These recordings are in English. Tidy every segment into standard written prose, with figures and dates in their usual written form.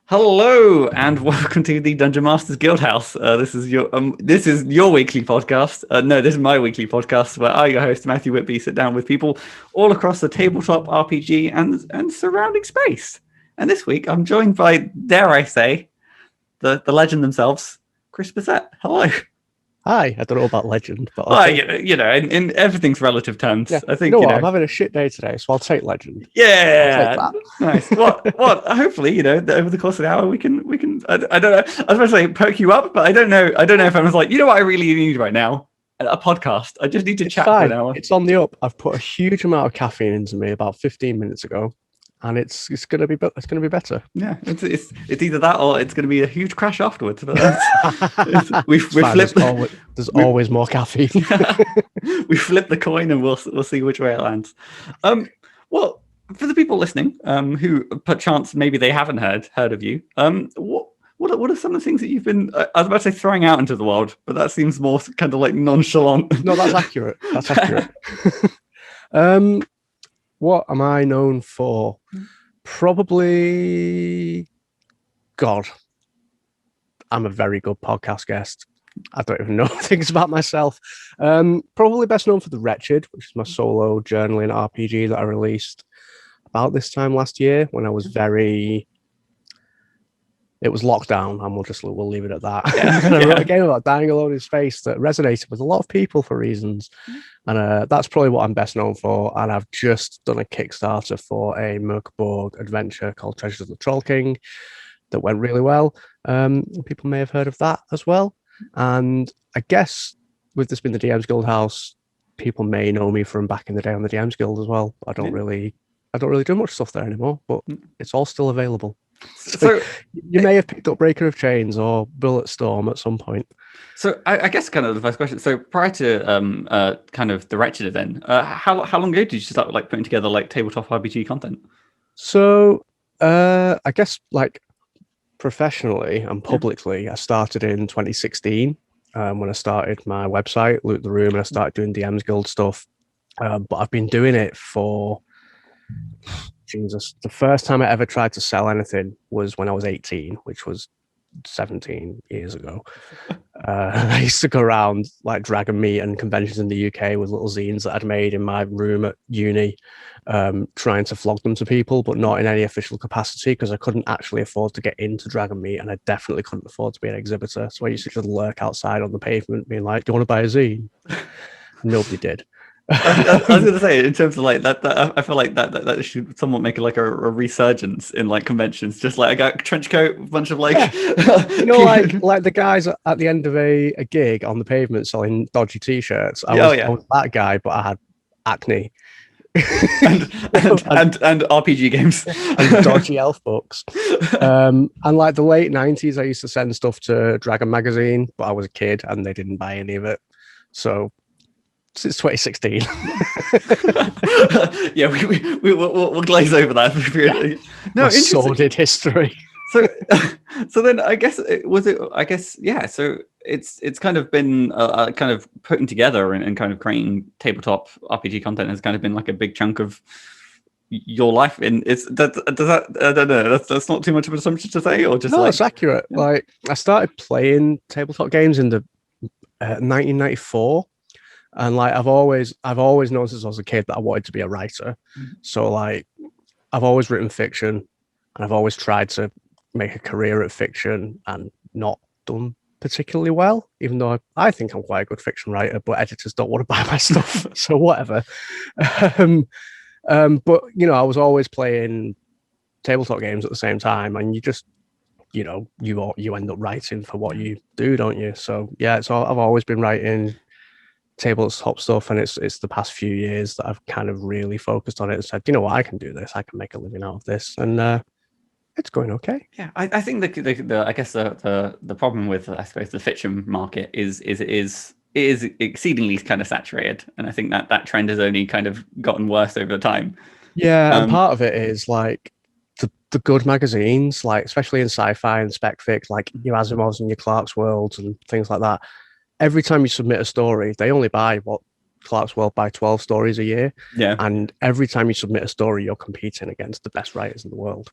Hello and welcome to the Dungeon Masters Guildhouse. This is your weekly podcast. No, this is my weekly podcast where I, your host Matthew Whitby, sit down with people all across the tabletop RPG and surrounding space. And this week I'm joined by, dare I say, the legend themselves, Chris Bissette. Hello. Hi, I don't know about legend, but in everything's relative terms. Yeah. I think I'm having a shit day today, so I'll take legend. Yeah, I'll take nice. What? Hopefully, over the course of the hour, we can. I don't know. I was about to say perk you up, but I don't know. I don't know if I was like, what I really need right now, a podcast. I just need to chat for an hour. It's on the up. I've put a huge amount of caffeine into me about 15 minutes ago, and it's gonna be better. Yeah, it's either that or it's gonna be a huge crash afterwards. But we flipped. There's always more caffeine. We flip the coin and we'll see which way it lands. Well, for the people listening, who perchance maybe they haven't heard of you, what are some of the things that you've been? I was about to say throwing out into the world, but that seems more kind of like nonchalant. No, that's accurate. That's accurate. What am I known for? Probably, God, I'm a very good podcast guest. I don't even know things about myself. Probably best known for The Wretched, which is my solo journaling RPG that I released about this time last year when I was it was lockdown, and we'll leave it at that. Yeah. And I wrote a game about dying alone in space that resonated with a lot of people for reasons. And that's probably what I'm best known for. And I've just done a Kickstarter for a Merkborg adventure called Treasures of the Troll King that went really well. People may have heard of that as well. And I guess with this being the DM's Guild house, people may know me from back in the day on the DM's Guild as well. I don't really do much stuff there anymore, but it's all still available. So you may have picked up Breaker of Chains or Bulletstorm at some point. So I guess kind of the first question. So prior to kind of the Wretched event, how long ago did you start like putting together like tabletop RPG content? So I guess like professionally and publicly, I started in 2016 when I started my website, Loot the Room, and I started doing DM's Guild stuff. But I've been doing it for Jesus. The first time I ever tried to sell anything was when I was 18, which was 17 years ago. I used to go around like dragon meet and conventions in the UK with little zines that I'd made in my room at uni, trying to flog them to people, but not in any official capacity because I couldn't actually afford to get into dragon meet, and I definitely couldn't afford to be an exhibitor. So I used to just lurk outside on the pavement being like, do you want to buy a zine? Nobody did. I was going to say, in terms of like that I feel like that should somewhat make like a resurgence in like conventions. Just like I got a trench coat, a bunch of like, like the guys at the end of a gig on the pavement selling dodgy t-shirts. I was that guy, but I had acne and RPG games and dodgy elf books. And like the late 90s, I used to send stuff to Dragon magazine, but I was a kid and they didn't buy any of it. So since 2016. Yeah, we'll glaze over that. No, sordid history. So then I guess so it's kind of been kind of putting together and kind of creating tabletop RPG content has kind of been like a big chunk of your life. And I don't know, that's not too much of an assumption to say, or just no, it's accurate. Yeah. Like I started playing tabletop games in the 1994. And like I've always known since I was a kid that I wanted to be a writer. So like I've always written fiction, and I've always tried to make a career at fiction and not done particularly well, even though I think I'm quite a good fiction writer, but editors don't want to buy my stuff. So whatever. But I was always playing tabletop games at the same time, and you just you end up writing for what you do, don't you? So yeah, so I've always been writing tabletop stuff, and it's the past few years that I've kind of really focused on it and said, I can do this, I can make a living out of this, and it's going okay. Yeah, I think the I guess the problem with, I suppose, the fiction market is it is exceedingly kind of saturated, and I think that trend has only kind of gotten worse over time. Yeah, and part of it is like the good magazines, like especially in sci-fi and spec fic, like your Asimovs and your Clark's Worlds and things like that. Every time you submit a story, they only buy Clark's World buy 12 stories a year. Yeah. And every time you submit a story, you're competing against the best writers in the world,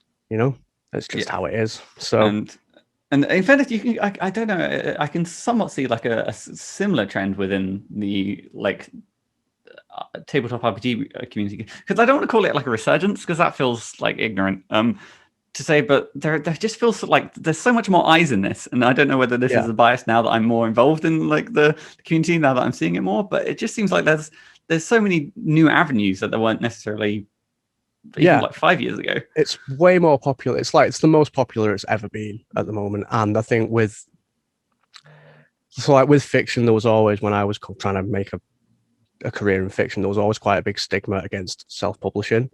It's just how it is. So and in fairness, you can I don't know, I can somewhat see like a similar trend within the like tabletop RPG community, because I don't want to call it like a resurgence because that feels like ignorant to say, but there just feels like there's so much more eyes in this, and I don't know whether this is a bias now that I'm more involved in like the community now that I'm seeing it more, but it just seems like there's so many new avenues that there weren't necessarily even like 5 years ago. It's way more popular. It's the most popular it's ever been at the moment. And I think with fiction, there was always, when I was trying to make a career in fiction, there was always quite a big stigma against self-publishing,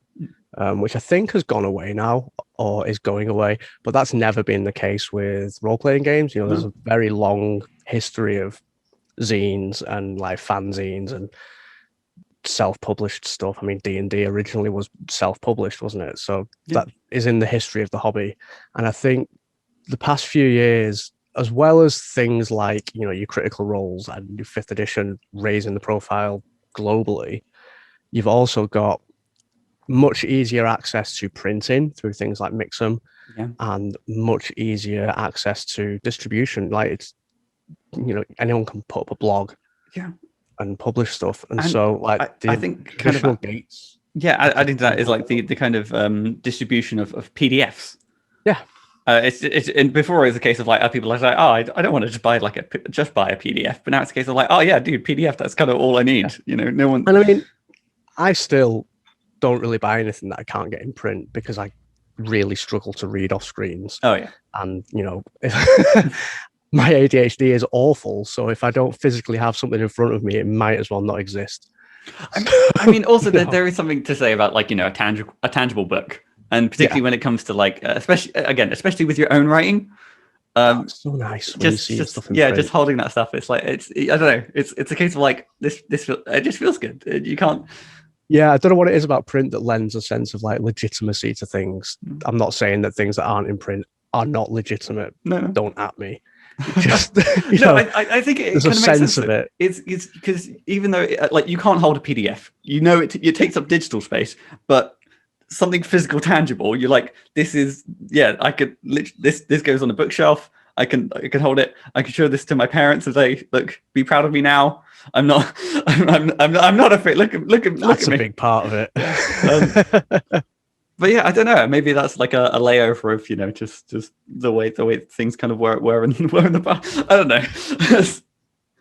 which I think has gone away now or is going away. But that's never been the case with role-playing games. You know, there's a very long history of zines and like fanzines and self-published stuff. I mean, D&D originally was self-published, wasn't it? So that is in the history of the hobby. And I think the past few years, as well as things like, you know, your Critical Roles and your 5th edition raising the profile globally, you've also got much easier access to printing through things like Mixam, and much easier access to distribution. Like, it's, you know, anyone can put up a blog and publish stuff. And so like I think traditional gates. Yeah, I think that is like the kind of distribution of PDFs. Yeah. It's and before it was a case of like people are like, oh, I don't want to just buy a PDF, but now it's a case of like, oh yeah, dude, PDF, that's kind of all I need. You know, no one. And I mean, I still don't really buy anything that I can't get in print because I really struggle to read off screens. Oh yeah, and you know, my ADHD is awful, so if I don't physically have something in front of me, it might as well not exist. I mean, also there is something to say about like, you know, a tangible book. And particularly when it comes to like, especially with your own writing, it's so nice when you see stuff in print. Just holding that stuff. It's like I don't know. It's a case of like this. It just feels good. You can't. Yeah, I don't know what it is about print that lends a sense of like legitimacy to things. I'm not saying that things that aren't in print are not legitimate. No. Don't at me. Just I think it there's kind a of sense makes sense of it. It's because even though like you can't hold a PDF, you know it takes up digital space, but something physical, tangible, you're like, this is I could this goes on a bookshelf. I can hold it. I can show this to my parents and say, look, be proud of me now. I'm not afraid. Look at me. That's a big part of it. But yeah, I don't know. Maybe that's like a layover of, you know, just the way things kind of were in the past. I don't know.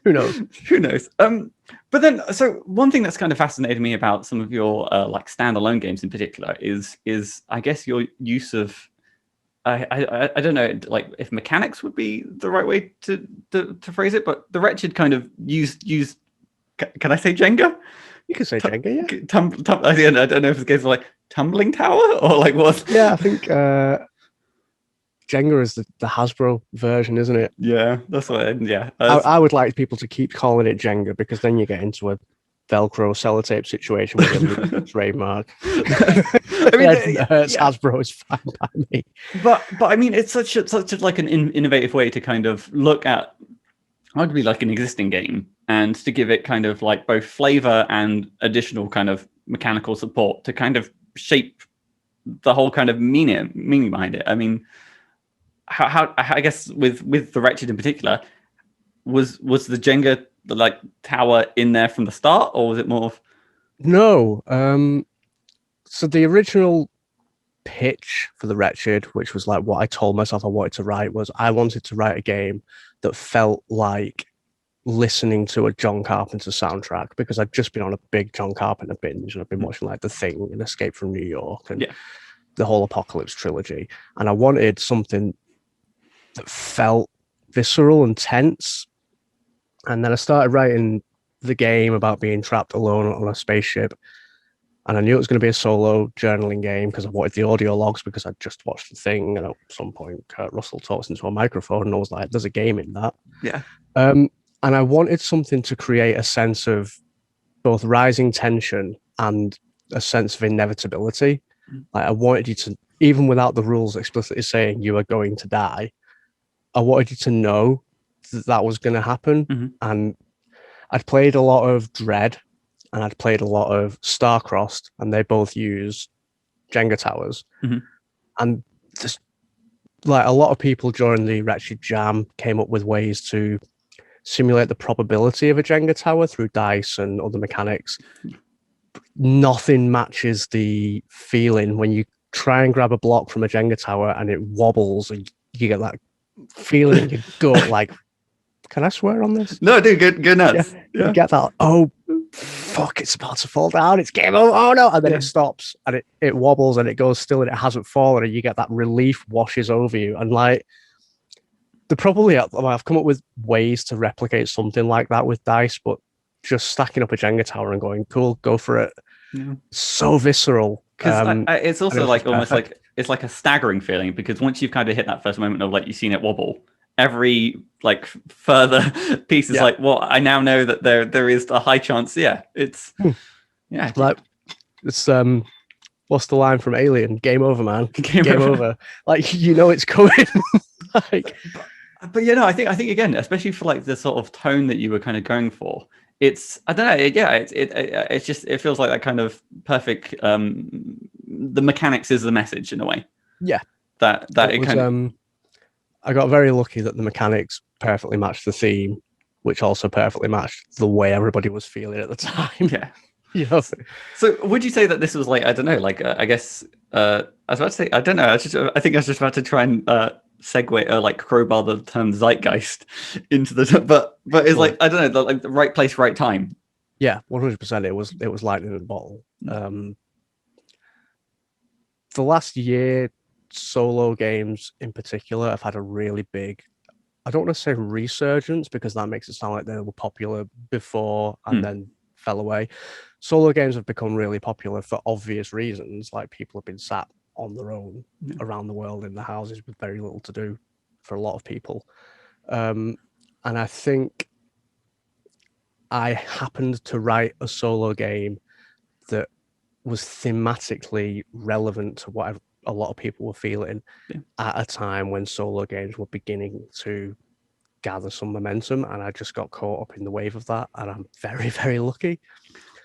Who knows? Who knows? But then, so one thing that's kind of fascinated me about some of your like standalone games in particular is I guess your use of I don't know, like if mechanics would be the right way to phrase it, but the Wretched kind of used. Can I say Jenga? You can say Jenga, yeah. I don't know if it's a case of like tumbling tower or like what. Yeah, I think Jenga is the Hasbro version, isn't it? Yeah, that's what. I would like people to keep calling it Jenga because then you get into a Velcro sellotape situation with a trademark. I mean, Hasbro is fine by me. But I mean, it's such like an innovative way to kind of look at arguably like an existing game and to give it kind of like both flavor and additional kind of mechanical support to kind of shape the whole kind of meaning behind it. I mean, how I guess with the Wretched in particular, was the Jenga like tower in there from the start, or was it more of... No. So the original pitch for the Wretched, which was like what I told myself I wanted to write, was I wanted to write a game that felt like listening to a John Carpenter soundtrack, because I'd just been on a big John Carpenter binge and I've been watching like The Thing and Escape from New York and the whole Apocalypse trilogy, and I wanted something that felt visceral and tense. And then I started writing the game about being trapped alone on a spaceship, and I knew it was going to be a solo journaling game because I wanted the audio logs, because I'd just watched The Thing, and at some point Kurt Russell talks into a microphone and I was like, there's a game in that. And I wanted something to create a sense of both rising tension and a sense of inevitability. Like I wanted you to, even without the rules explicitly saying you are going to die, I wanted you to know that was going to happen. And I'd played a lot of Dread and I'd played a lot of Starcrossed, and they both use Jenga towers. And like a lot of people during the Wretched Jam came up with ways to simulate the probability of a Jenga tower through dice and other mechanics. Nothing matches the feeling when you try and grab a block from a Jenga tower and it wobbles and you get that feeling in your gut like, can I swear on this? No, dude, go nuts. You get that, oh, fuck, it's about to fall down, it's game over, oh no, and then it stops and it wobbles and it goes still and it hasn't fallen and you get that relief washes over you. And like, I've come up with ways to replicate something like that with dice, but just stacking up a Jenga tower and going, cool, go for it. Yeah. So visceral. Because it's also like almost like it's like a staggering feeling, because once you've kind of hit that first moment of like you've seen it wobble, every like further piece is like, well, I now know that there is a high chance. Yeah, it's like it's what's the line from Alien? Game over, man. Game over. Like, you know it's coming. Like, but you know, I think again, especially for like the sort of tone that you were kind of going for, it's, I don't know, it's just, it feels like that kind of perfect. The mechanics is the message in a way. Yeah, that it was, kind of. I got very lucky that the mechanics perfectly matched the theme, which also perfectly matched the way everybody was feeling at the time. Yeah. You know? So would you say that this was like, I don't know, like I guess I was about to say, I don't know, I think I was just about to try and segue or like crowbar the term zeitgeist into the but it's like, I don't know, like the right place, right time. Yeah, 100%. It was lightning in a bottle. The last year, solo games in particular have had a really big, I don't want to say resurgence because that makes it sound like they were popular before and then fell away. Solo games have become really popular for obvious reasons. Like, people have been sat on their own around the world in the houses with very little to do for a lot of people. And I think I happened to write a solo game that was thematically relevant to what a lot of people were feeling at a time when solo games were beginning to gather some momentum, and I just got caught up in the wave of that, and I'm very, very lucky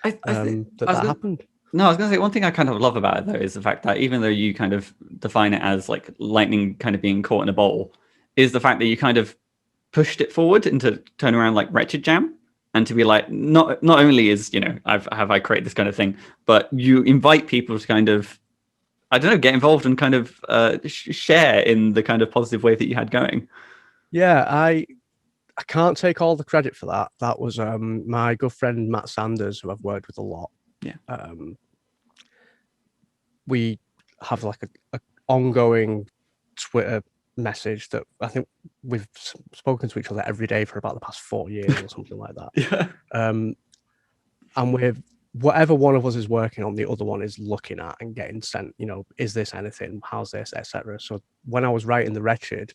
that happened. No, I was going to say, one thing I kind of love about it, though, is the fact that even though you kind of define it as like lightning kind of being caught in a bowl, is the fact that you kind of pushed it forward into turn around like Wretched Jam, and to be like, not only is, you know, I created this kind of thing, but you invite people to kind of, I don't know, get involved and kind of share in the kind of positive way that you had going. Yeah, I can't take all the credit for that. That was my good friend Matt Sanders, who I've worked with a lot. Yeah. We have like a ongoing Twitter message that I think we've spoken to each other every day for about the past 4 years or something like that. Yeah. And with whatever one of us is working on, the other one is looking at and getting sent, you know, is this anything? How's this, etc. So when I was writing The Wretched,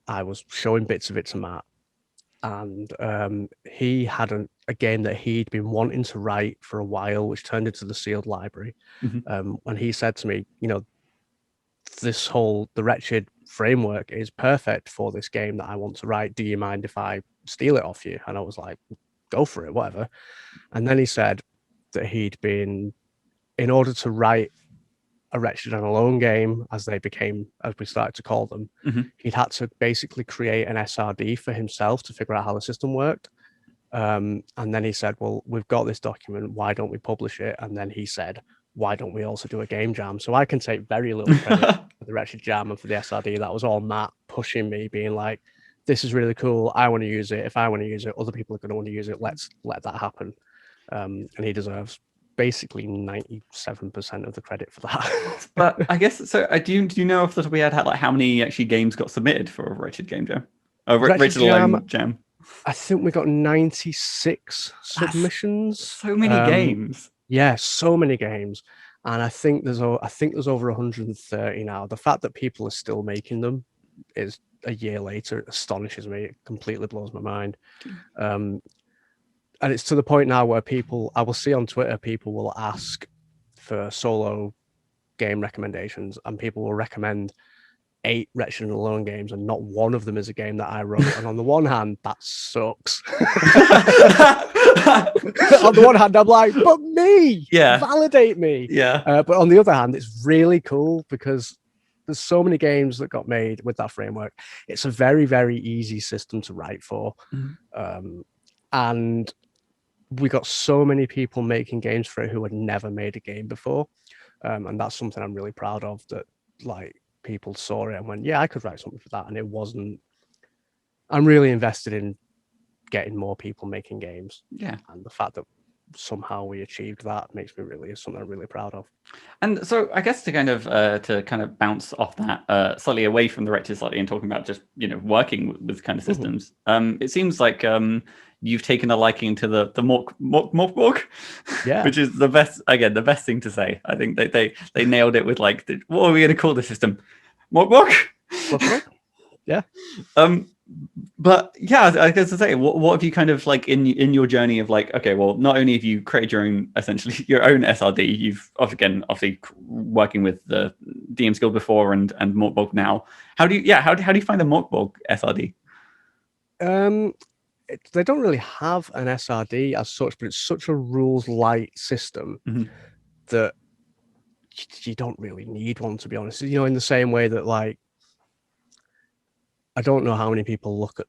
I was showing bits of it to Matt, and he had a game that he'd been wanting to write for a while, which turned into the sealed library. And he said to me, you know, the Wretched framework is perfect for this game that I want to write. Do you mind if I steal it off you? And I was like, go for it, whatever. And then he said that he'd been, in order to write a Wretched and Alone game, as we started to call them, he'd had to basically create an SRD for himself to figure out how the system worked. And then he said, well, we've got this document, why don't we publish it? And then he said, why don't we also do a game jam? So I can take very little credit for the Wretched Jam and for the SRD. That was all Matt pushing me, being like, this is really cool, I want to use it. If I want to use it, other people are going to want to use it. Let's let that happen. And he deserves basically 97% of the credit for that. But I guess, so do you know off the top of your head like how many actually games got submitted for a Wretched Game Jam? Wretched Alone Jam. I think we got 96 submissions. So many games. Yeah, so many games. And I think there's over 130 now. The fact that people are still making them is a year later, it astonishes me. It completely blows my mind. And it's to the point now where I will see on Twitter, people will ask for solo game recommendations, and people will recommend 8 Wretched and Alone games, and not one of them is a game that I wrote. And on the one hand, that sucks. On the one hand, I'm like, but me, validate me. Yeah. But on the other hand, it's really cool because there's so many games that got made with that framework. It's a very, very easy system to write for. And we got so many people making games for it who had never made a game before. And that's something I'm really proud of, that like people saw it and went, yeah, I could write something for that. And it wasn't, I'm really invested in getting more people making games. Yeah. And the fact that somehow we achieved that makes me really, something I'm really proud of. And so I guess to kind of bounce off that slightly away from the Wretched slightly and talking about just, working with kind of systems, it seems like you've taken a liking to the Morkborg, Yeah. which is the best thing to say. I think they nailed it with like, what are we going to call the system? Morkborg? Yeah. But yeah, I guess to say, what have you kind of like in your journey of like, okay, well, not only have you created your own, essentially your own SRD, you've obviously working with the DMsGuild before and Morkborg now. How do you find the Morkborg SRD? They don't really have an SRD as such, but it's such a rules light system that you don't really need one, to be honest. In the same way that like, I don't know how many people look at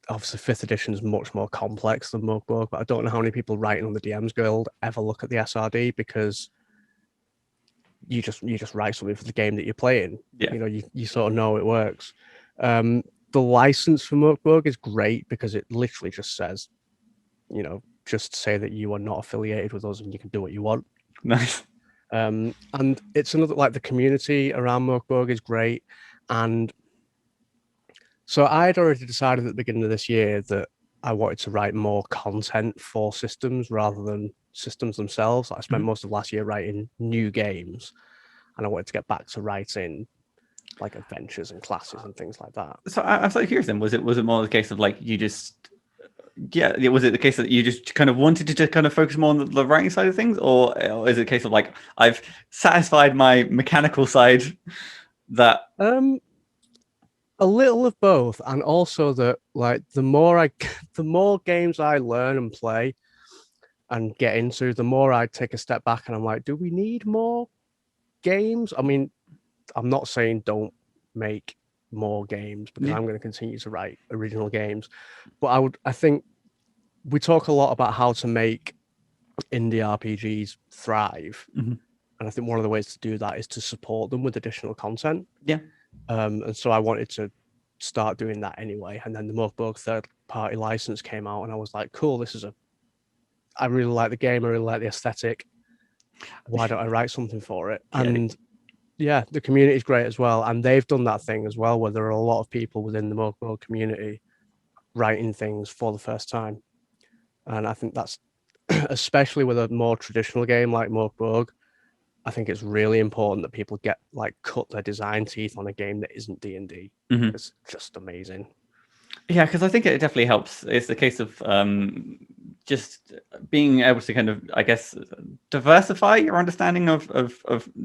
obviously 5th edition is much more complex than Morkborg, but I don't know how many people writing on the DMsGuild ever look at the SRD, because you just write something for the game that you're playing. Yeah. You sort of know it works. The license for Morkborg is great because it literally just says, just say that you are not affiliated with us and you can do what you want. Nice. And it's another, like, the community around Morkborg is great. And so I had already decided at the beginning of this year that I wanted to write more content for systems rather than systems themselves. I spent most of last year writing new games, and I wanted to get back to writing like adventures and classes and things like that. So I'm slightly curious then, was it more the case of like you just, was it the case that you just kind of wanted to just kind of focus more on the writing side of things, or is it a case of like, I've satisfied my mechanical side that... A little of both, and also that like the more games I learn and play and get into, the more I take a step back and I'm like, do we need more games? I mean, I'm not saying don't make more games, because I'm going to continue to write original games, but I think we talk a lot about how to make indie RPGs thrive, and I think one of the ways to do that is to support them with additional content. And so I wanted to start doing that anyway. And then the Morkborg third-party license came out, and I was like, cool, I really like the game, I really like the aesthetic. Why don't I write something for it? And yeah, the community is great as well. And they've done that thing as well, where there are a lot of people within the Morkborg community writing things for the first time. And I think that's, especially with a more traditional game like Morkborg, I think it's really important that people cut their design teeth on a game that isn't D&D. It's just amazing. Yeah, because I think it definitely helps. It's the case of just being able to kind of, I guess, diversify your understanding of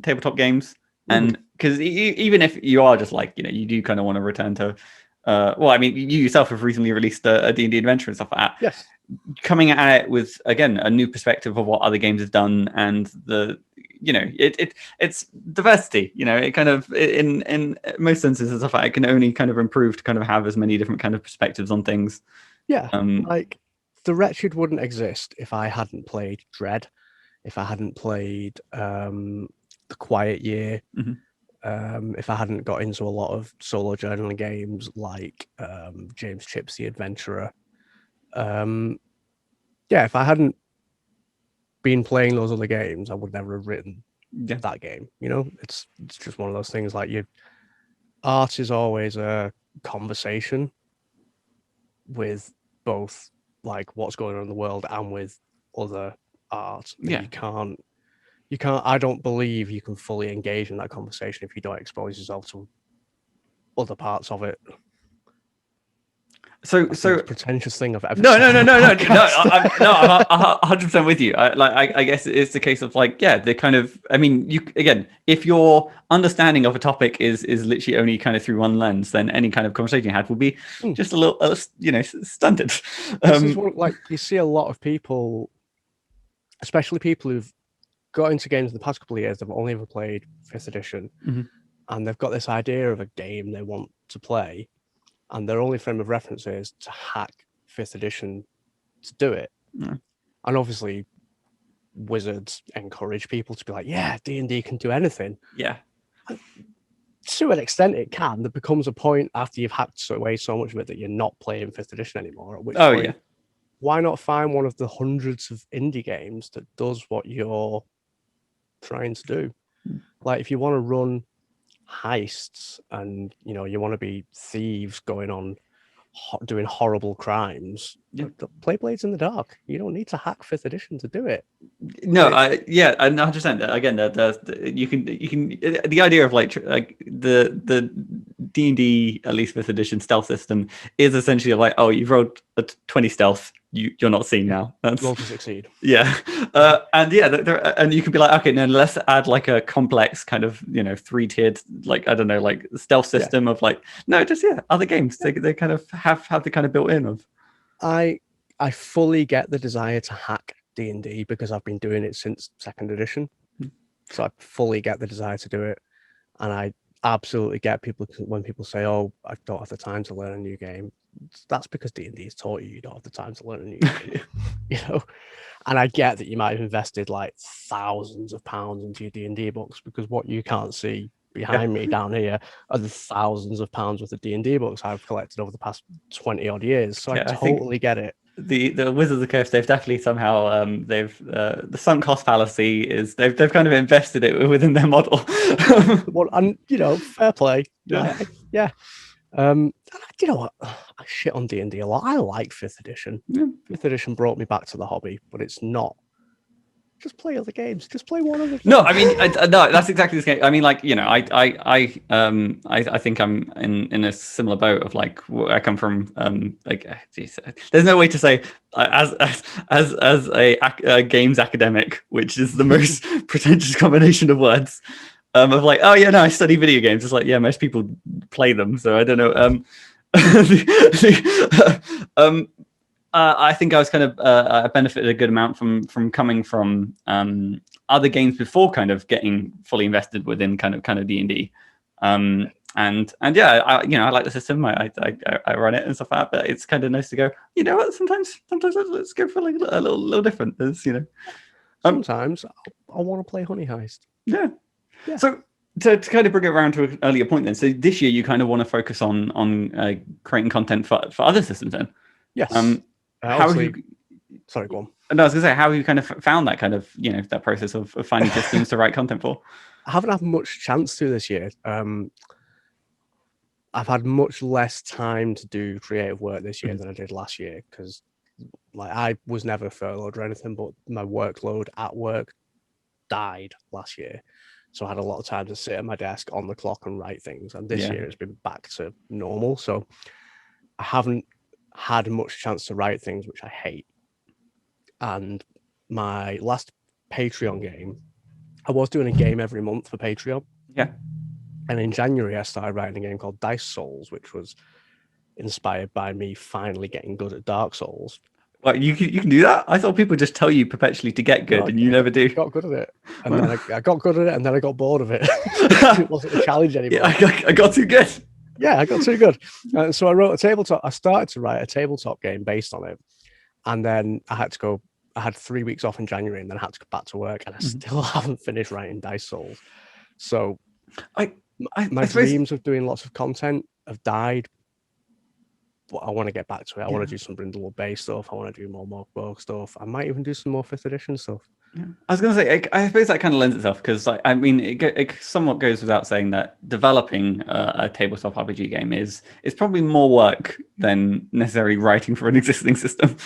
tabletop games. And because even if you are just like, you do kind of want to return to, well, I mean, you yourself have recently released a D&D adventure and stuff like that. Yes. Coming at it with, again, a new perspective of what other games have done, and it's diversity. It kind of, in most senses and stuff like that, it can only kind of improve to kind of have as many different kind of perspectives on things. Yeah, like the Wretched wouldn't exist if I hadn't played Dread, if I hadn't played The Quiet Year, if I hadn't got into a lot of solo journaling games like James Chips the Adventurer. If I hadn't been playing those other games, I would never have written that game. It's just one of those things. Like, art is always a conversation with both like what's going on in the world and with other art. You can't. I don't believe you can fully engage in that conversation if you don't expose yourself to other parts of it. So pretentious thing I've ever no, said. I'm 100% with you. I guess it's the case of like, the kind of, I mean, if your understanding of a topic is literally only kind of through one lens, then any kind of conversation you had will be just a little, stunted. This is what, you see a lot of people, especially people who've got into games in the past couple of years, they've only ever played 5th edition, and they've got this idea of a game they want to play, and their only frame of reference is to hack 5th edition to do it. Mm. And obviously, Wizards encourage people to be like, yeah, D&D can do anything. Yeah. To an extent, it can. There becomes a point after you've hacked away so much of it that you're not playing 5th edition anymore, at which point, why not find one of the hundreds of indie games that does what you're trying to do? Like, if you want to run heists and, you know, you want to be thieves going on doing horrible crimes, play Blades in the Dark. You don't need to hack 5th edition to do it. No, I 100%. Again, you can the idea of like the D&D, at least 5th edition stealth system, is essentially like, oh, you've rolled a 20 stealth, you're not seen now. That's roll to succeed. Yeah, and and you can be like, okay, now let's add like a complex kind of, you know, 3-tiered, like, I don't know, like stealth system of like, no, just other games. They kind of have the kind of built in of. I fully get the desire to hack D&D because I've been doing it since 2nd edition. So I fully get the desire to do it. And I absolutely get people when people say, oh, I don't have the time to learn a new game. That's because D&D has taught you don't have the time to learn a new game. You know? And I get that you might have invested like thousands of pounds into your D&D books, because what you can't see behind me down here are the thousands of pounds worth of D&D books I've collected over the past 20 odd years. So I totally get it. The Wizards of the Coast, they've definitely somehow they've the sunk cost fallacy is they've kind of invested it within their model. Well, and you know, fair play. Yeah. You know what? I shit on D&D a lot. I like 5th edition. 5th edition brought me back to the hobby, but it's not. Just play other games. Just play one other game. No, I mean, no, that's exactly the game. I mean, like, you know, I think I'm in a similar boat of like where I come from. Like, geez, there's no way to say as a games academic, which is the most pretentious combination of words. Of like, oh yeah, no, I study video games. It's like, yeah, most people play them, so I don't know. I think I was kind of I benefited a good amount from coming from other games before kind of getting fully invested within kind of D&D. And yeah, I like the system. I run it and stuff like that. But it's kind of nice to go, you know what? Sometimes let's go for like a little different. As you know, sometimes I want to play Honey Heist. Yeah. So to kind of bring it around to an earlier point, then. So this year you kind of want to focus on creating content for other systems, then. Yes. How have you? Sorry, go on. No, I was going to say, how have you kind of found that kind of, you know, that process of finding systems to write content for? I haven't had much chance to this year. I've had much less time to do creative work this year than I did last year, because like I was never furloughed or anything, but my workload at work died last year. So I had a lot of time to sit at my desk on the clock and write things. And this year it's been back to normal. So I haven't had much chance to write things, which I hate. And my last Patreon game, I was doing a game every month for Patreon. Yeah. And in January, I started writing a game called Dice Souls, which was inspired by me finally getting good at Dark Souls. Well, you can do that? I thought people just tell you perpetually to get good, and you never do. I got good at it. And then I got good at it, and then I got bored of it. It wasn't a challenge anymore. Yeah, I got too good. Yeah, I got too good. So I wrote a tabletop. I started to write a tabletop game based on it. And then I had 3 weeks off in January, and then I had to go back to work, and I still haven't finished writing Dice Souls. So my dreams of doing lots of content have died. But I want to get back to it. I want to do some Brindlewood Bay stuff. I want to do more Morkborg stuff. I might even do some more 5th edition stuff. Yeah. I was going to say, I suppose that kind of lends itself, because like, I mean, it somewhat goes without saying that developing a tabletop RPG game is probably more work than necessarily writing for an existing system.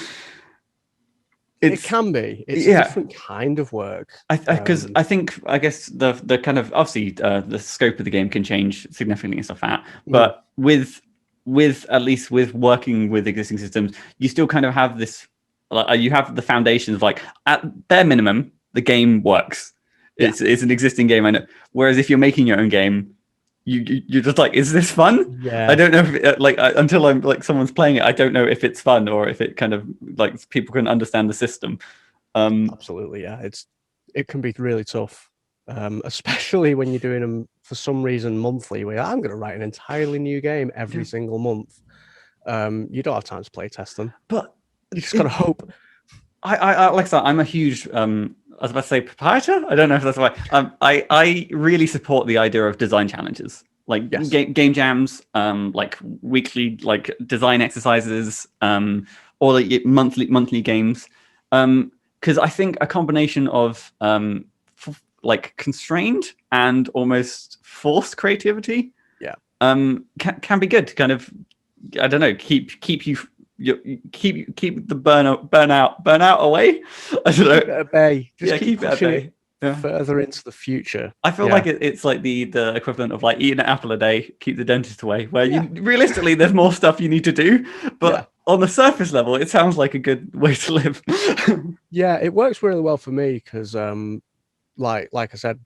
It can be. It's a different kind of work. Because I guess the kind of, obviously the scope of the game can change significantly and stuff like that. But with at least with working with existing systems, you still kind of have this, you have the foundations of like, at bare minimum, the game works. It's an existing game, I know. Whereas if you're making your own game, you're just like, is this fun? Yeah. I don't know if until I'm like someone's playing it, I don't know if it's fun or if it kind of like people can understand the system. Absolutely, yeah. It can be really tough, especially when you're doing them for some reason monthly, where I'm going to write an entirely new game every single month. You don't have time to play test them, but you just got to hope. I like I said, I'm a huge I was about to say proprietor. I don't know if that's right. I really support the idea of design challenges, like Yes. game jams, like weekly like design exercises, or like monthly games, because I think a combination of like constrained and almost forced creativity, can be good to kind of, I don't know, keep you keep the burnout away. I don't know. Keep it at bay. Just Keep it at bay. Further into the future. I feel like it's like the equivalent of like eating an apple a day, keep the dentist away. Where you realistically, there's more stuff you need to do, but on the surface level, it sounds like a good way to live. Yeah, it works really well for me because, like I said,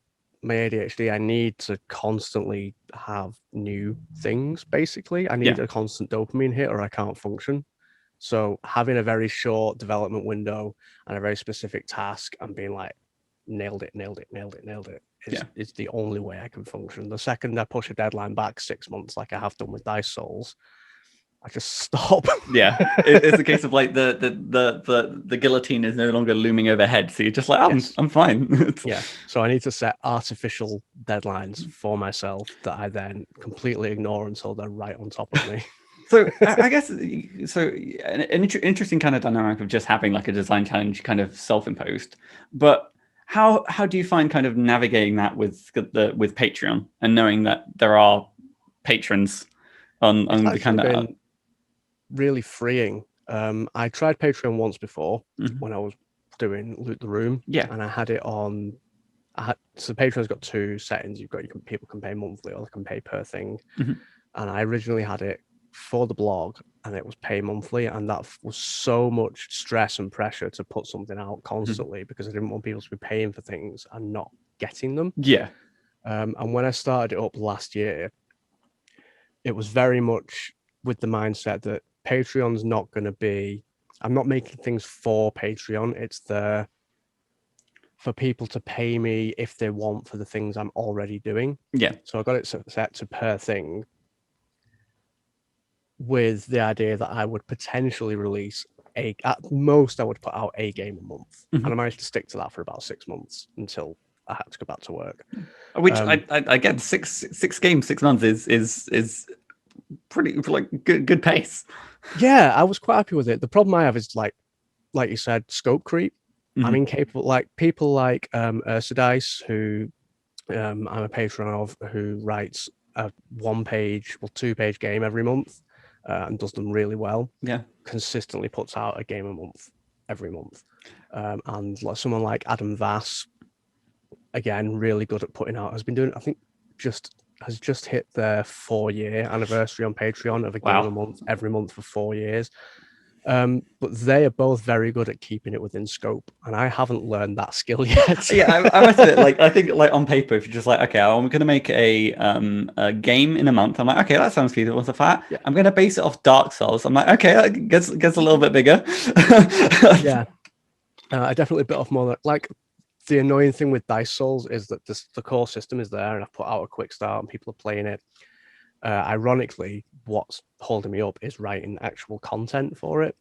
my ADHD, I need to constantly have new things. Basically, I need a constant dopamine hit, or I can't function. So having a very short development window and a very specific task and being like, nailed it, is the only way I can function. The second I push a deadline back 6 months, like I have done with Dice Souls, I just stop. It's a case of like the guillotine is no longer looming overhead, so you're just like, I'm fine. So I need to set artificial deadlines for myself that I then completely ignore until they're right on top of me. So I guess an interesting kind of dynamic of just having like a design challenge kind of self-imposed. But how do you find kind of navigating that with Patreon and knowing that there are patrons on the kind of really freeing. I tried Patreon once before when I was doing Loot the Room, and I had it on. So Patreon's got two settings. People can pay monthly or they can pay per thing, and I originally had it for the blog, and it was pay monthly, and that was so much stress and pressure to put something out constantly because I didn't want people to be paying for things and not getting them. And when I started it up last year, it was very much with the mindset that Patreon's not going to be, I'm not making things for Patreon. It's there for people to pay me if they want for the things I'm already doing. So I got it set to per thing with the idea that I would potentially release at most I would put out a game a month. And I managed to stick to that for about 6 months until I had to go back to work. Which I get six games, 6 months is pretty like good pace. Yeah, I was quite happy with it. The problem I have is like you said, scope creep. I'm incapable, like people like Ursidice, who I'm a patron of, who writes a 1-page, 2-page game every month and does them really well. Consistently puts out a game a month every month. And like someone like Adam Vass, again, really good at putting out, has been doing, I think, has just hit their 4-year anniversary on Patreon of a game a month every month for 4 years. But they are both very good at keeping it within scope, and I haven't learned that skill yet. I must admit, like I think like on paper, if you're just like, okay, I'm going to make a game in a month, I'm like, okay, that sounds feasible. What's the fat? I'm going to base it off Dark Souls. I'm like, okay, that gets a little bit bigger. I definitely bit off more. Like the annoying thing with Dice Souls is that the core system is there, and I've put out a quick start, and people are playing it. Ironically, what's holding me up is writing actual content for it.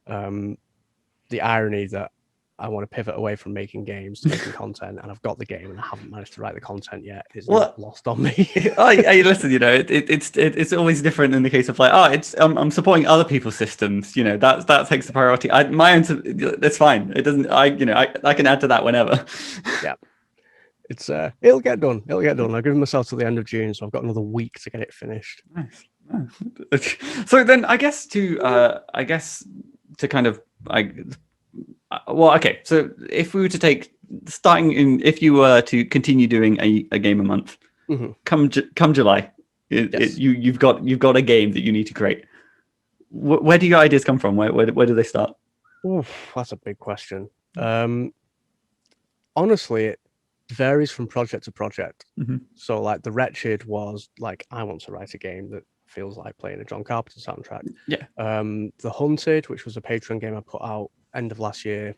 The irony that I want to pivot away from making games to making content, and I've got the game and I haven't managed to write the content yet is lost on me. Listen, it's always different in the case of like, I'm supporting other people's systems. That takes the priority. My own, that's fine. It doesn't. I can add to that whenever. It's it'll get done. I've given myself till the end of June, so I've got another week to get it finished. Nice. So then, I guess to kind of okay. So if we were to take if you were to continue doing a game a month, come July, you've got a game that you need to create. Where do your ideas come from? Where do they start? Oof, that's a big question. Honestly, it varies from project to project. So like the Wretched was like, I want to write a game that feels like playing a John Carpenter soundtrack. The Hunted, which was a Patreon game I put out end of last year,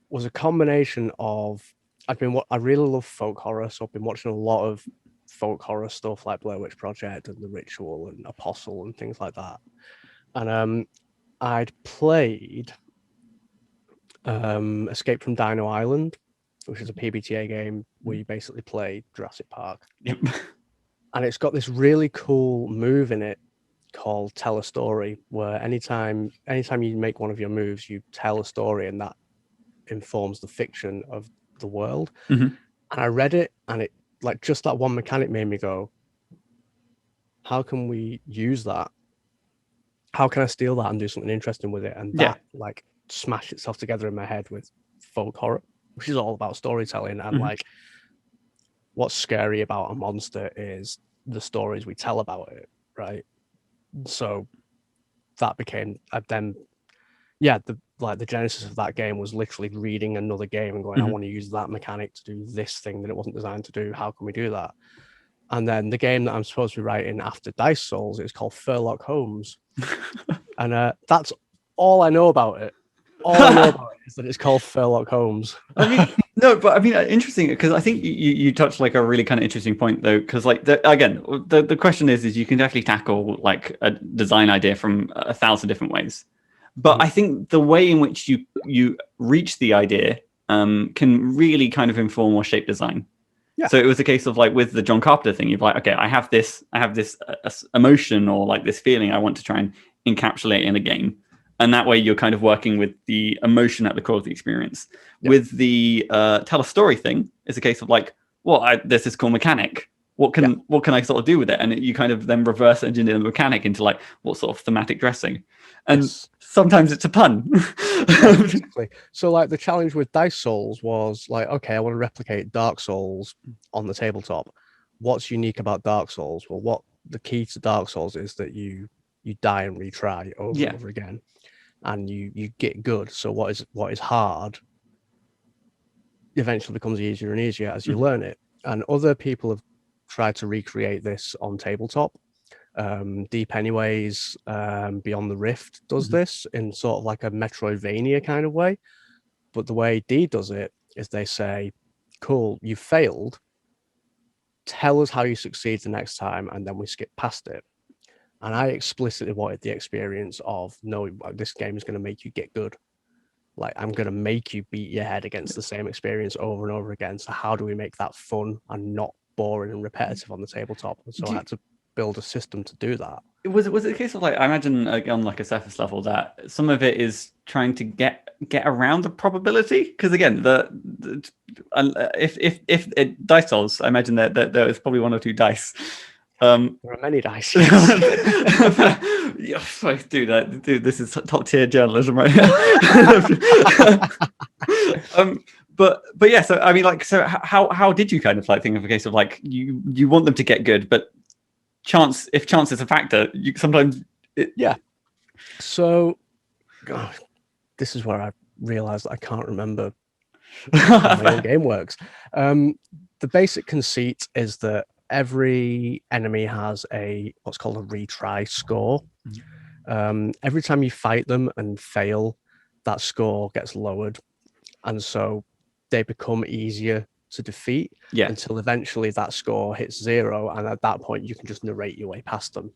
was a combination of I really love folk horror, so I've been watching a lot of folk horror stuff like Blair Witch Project and The Ritual and Apostle and things like that. And I'd played Escape from Dino Island, which is a PBTA game where you basically play Jurassic Park. Yep. And it's got this really cool move in it called Tell a Story, where anytime you make one of your moves, you tell a story, and that informs the fiction of the world. Mm-hmm. And I read it, and it like just that one mechanic made me go, how can we use that? How can I steal that and do something interesting with it? And that like smashed itself together in my head with folk horror, which is all about storytelling. And like, what's scary about a monster is the stories we tell about it, right? So that became the genesis of that game was literally reading another game and going, I want to use that mechanic to do this thing that it wasn't designed to do. How can we do that? And then the game that I'm supposed to be writing after Dice Souls is called Furlock Holmes. And that's all I know about it. All I know about it is that it's called Furlock Holmes. I mean, no, but I mean, interesting, because I think you touched like a really kind of interesting point, though, because like the question is you can definitely tackle like a design idea from 1,000 different ways, but I think the way in which you reach the idea can really kind of inform or shape design. Yeah. So it was a case of like with the John Carpenter thing, you're like, okay, I have this emotion or like this feeling I want to try and encapsulate in a game. And that way you're kind of working with the emotion at the core of the experience. Yep. With the tell a story thing, it's a case of like, well, there's this cool mechanic. What can I sort of do with it? And you kind of then reverse engineer the mechanic into like what sort of thematic dressing. And sometimes it's a pun. Exactly. So like the challenge with Dice Souls was like, okay, I want to replicate Dark Souls on the tabletop. What's unique about Dark Souls? Well, what the key to Dark Souls is that you die and retry over and over again. And you get good. So what is hard eventually becomes easier and easier as you learn it. And other people have tried to recreate this on tabletop. Deep Anyways, Beyond the Rift does this in sort of like a Metroidvania kind of way. But the way D does it is they say, cool, you failed. Tell us how you succeed the next time, and then we skip past it. And I explicitly wanted the experience of knowing this game is going to make you get good. Like, I'm going to make you beat your head against the same experience over and over again. So how do we make that fun and not boring and repetitive on the tabletop? And so I had to build a system to do that. Was it a case of like, I imagine on like a surface level that some of it is trying to get around the probability? Because again, if it dice rolls, I imagine that there is probably one or two dice. There are many dice. Dude, this is top tier journalism, right? But yeah. So I mean, like, so how did you kind of like think of a case of like you want them to get good, but if chance is a factor, you sometimes So, gosh, this is where I realized that I can't remember how my own game works. The basic conceit is that every enemy has what's called a retry score. Every time you fight them and fail, that score gets lowered, and so they become easier to defeat until eventually that score hits 0, and at that point you can just narrate your way past them.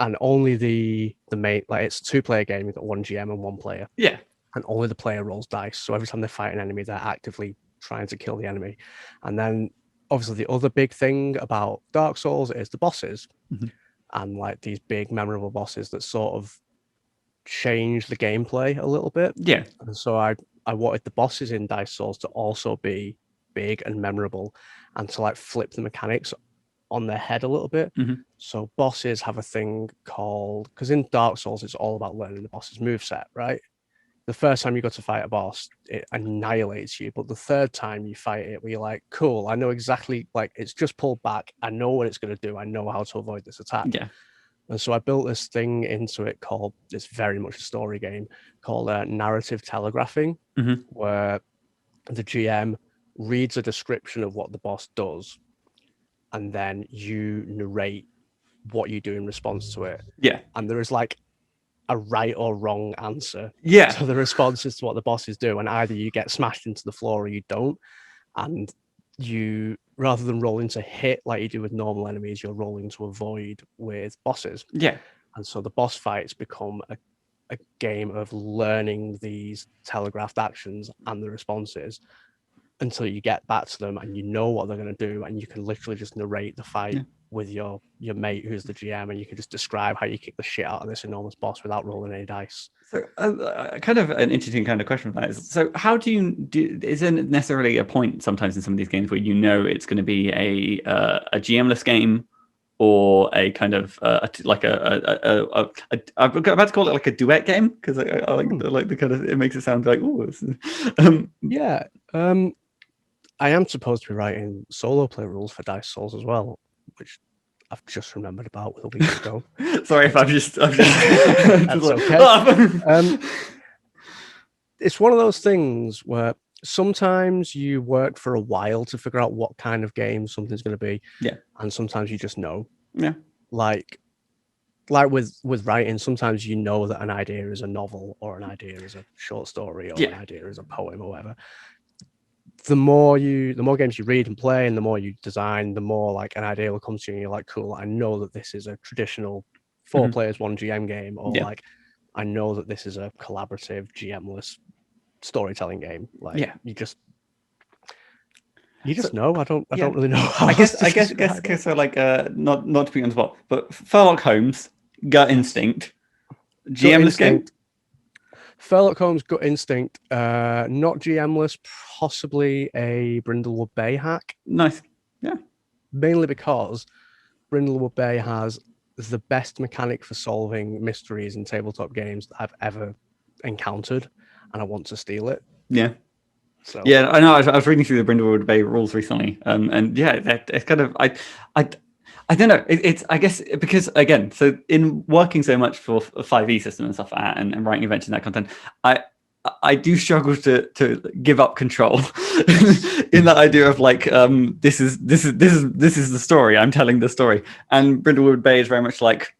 And only the main, like, it's a 2-player game. You've got 1 GM and 1 player, and only the player rolls dice. So every time they fight an enemy, they're actively trying to kill the enemy. And then obviously the other big thing about Dark Souls is the bosses, and like these big memorable bosses that sort of change the gameplay a little bit. And so I wanted the bosses in Dice Souls to also be big and memorable, and to like flip the mechanics on their head a little bit. So bosses have a thing called, because in Dark Souls it's all about learning the boss's moveset, right? The first time you go to fight a boss, it annihilates you. But the third time you fight it, where you're like, cool, I know exactly, like, it's just pulled back. I know what it's going to do. I know how to avoid this attack. And so I built this thing into it called, it's very much a story game, called narrative telegraphing, where the GM reads a description of what the boss does, and then you narrate what you do in response to it. And there is like a right or wrong answer to the responses to what the bosses do, and either you get smashed into the floor or you don't. And you, rather than rolling to hit like you do with normal enemies, you're rolling to avoid with bosses. Yeah. And so the boss fights become a game of learning these telegraphed actions and the responses until you get back to them and you know what they're going to do, and you can literally just narrate the fight with your mate who's the GM, and you can just describe how you kick the shit out of this enormous boss without rolling any dice. So, kind of an interesting kind of question for that is: so how do you do? Isn't necessarily a point sometimes in some of these games where you know it's going to be a GM-less game, or a kind of I'm about to call it like a duet game, because I like the kind of, it makes it sound like, I am supposed to be writing solo play rules for Dice Souls as well, which I've just remembered about a week ago. Sorry if I'm just That's okay. It's one of those things where sometimes you work for a while to figure out what kind of game something's going to be. Yeah. And sometimes you just know. Yeah. Like with writing, sometimes you know that an idea is a novel, or an idea is a short story, or an idea is a poem, or whatever. The more games you read and play, and the more you design, the more like an idea will come to you, and you're like, cool, I know that this is a traditional 4 players, 1 GM game, or like, I know that this is a collaborative GM-less storytelling game. Like, you just know. I don't really know how. I guess so, like, not to put you on the spot, but Sherlock Holmes, Gut Instinct, GM-less game. Sherlock Holmes, Gut Instinct, not GM-less, possibly a Brindlewood Bay hack. Nice. Yeah. Mainly because Brindlewood Bay has the best mechanic for solving mysteries in tabletop games that I've ever encountered, and I want to steal it. Yeah. So yeah, I know. I was reading through the Brindlewood Bay rules recently, and yeah, it's kind of I don't know. It's I guess because, again, so in working so much for a 5e system and stuff like that, and writing adventures and that content, I do struggle to give up control in that idea of like, this is the story. I'm telling the story, and Brindlewood Bay is very much like,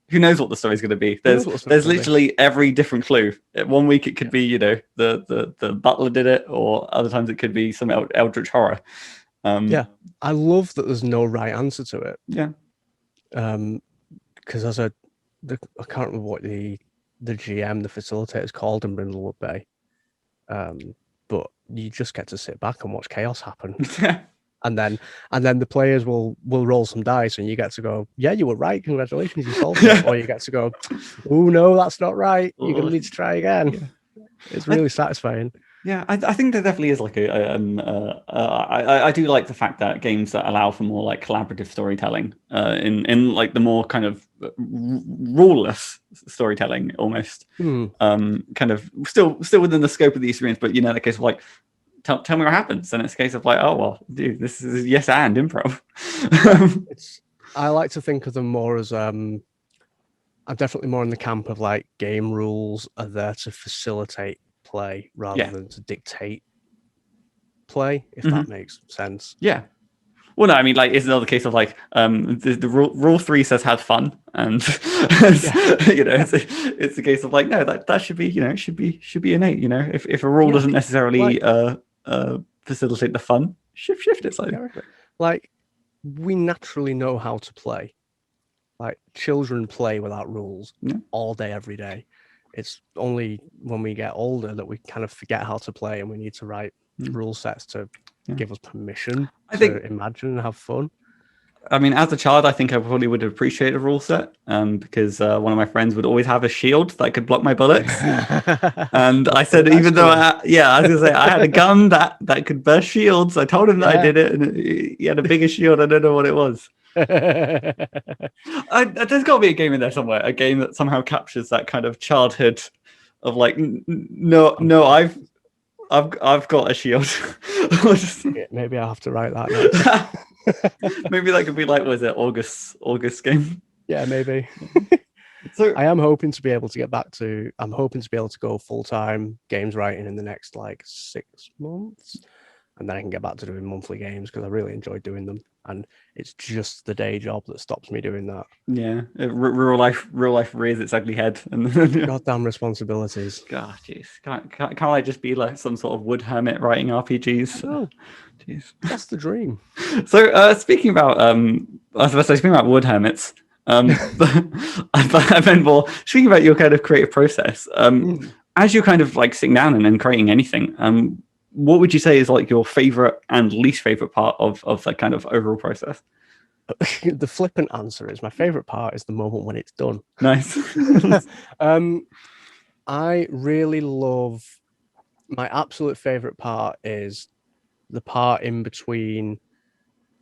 who knows what the story's going to be? There's literally every different clue. One week it could be, the butler did it, or other times it could be some eldritch horror. I love that there's no right answer to it. Yeah. Because I can't remember what the GM, the facilitator, is called in Brindlewood Bay. But you just get to sit back and watch chaos happen. And then the players will roll some dice, and you get to go, yeah, you were right, congratulations, you solved it. Or you get to go, oh no, that's not right, you're going to need to try again. Yeah. It's really satisfying. Yeah, I think there definitely is like I do like the fact that games that allow for more like collaborative storytelling, in like the more kind of ruleless storytelling almost, kind of still within the scope of the experience, but the case of like, tell me what happens, and it's a case of like, oh well, dude, this is yes and improv. I like to think of them more as I'm definitely more in the camp of like, game rules are there to facilitate play rather than to dictate play, if that makes sense. Yeah. Well, no, I mean, like, it's another case of like, the rule 3 says have fun, and it's a case of like, no, that should be, should be innate. If a rule doesn't necessarily facilitate the fun, shift it slightly. Like, we naturally know how to play. Like, children play without rules all day, every day. It's only when we get older that we kind of forget how to play, and we need to write rule sets to give us permission to imagine and have fun. I mean, as a child, I think I probably would appreciate a rule set, because one of my friends would always have a shield that could block my bullets. And I said, even though I was going to say, I had a gun that could burst shields. I told him that I did it, and he had a bigger shield. I don't know what it was. There's got to be a game in there somewhere, a game that somehow captures that kind of childhood of like, no, I've got a shield. Maybe I'll have to write that next. Maybe that could be like, was it August game? Yeah, maybe. So I am hoping to be able to get back to. I'm hoping to be able to go full-time games writing in the next like 6 months. and then I can get back to doing monthly games because I really enjoy doing them. And it's just the day job that stops me doing that. Yeah, real life rears its ugly head, and Goddamn responsibilities. God, jeez, can't I just be like some sort of wood hermit writing RPGs? No, Jeez. that's the dream. So speaking about I was supposed to say, speaking about wood hermits, I meant more speaking about your kind of creative process. As you're kind of like sitting down and then creating anything, what would you say is like your favorite and least favorite part of that kind of overall process? The flippant answer is my favorite part is the moment when it's done. Nice. I really love, my absolute favorite part is the part in between,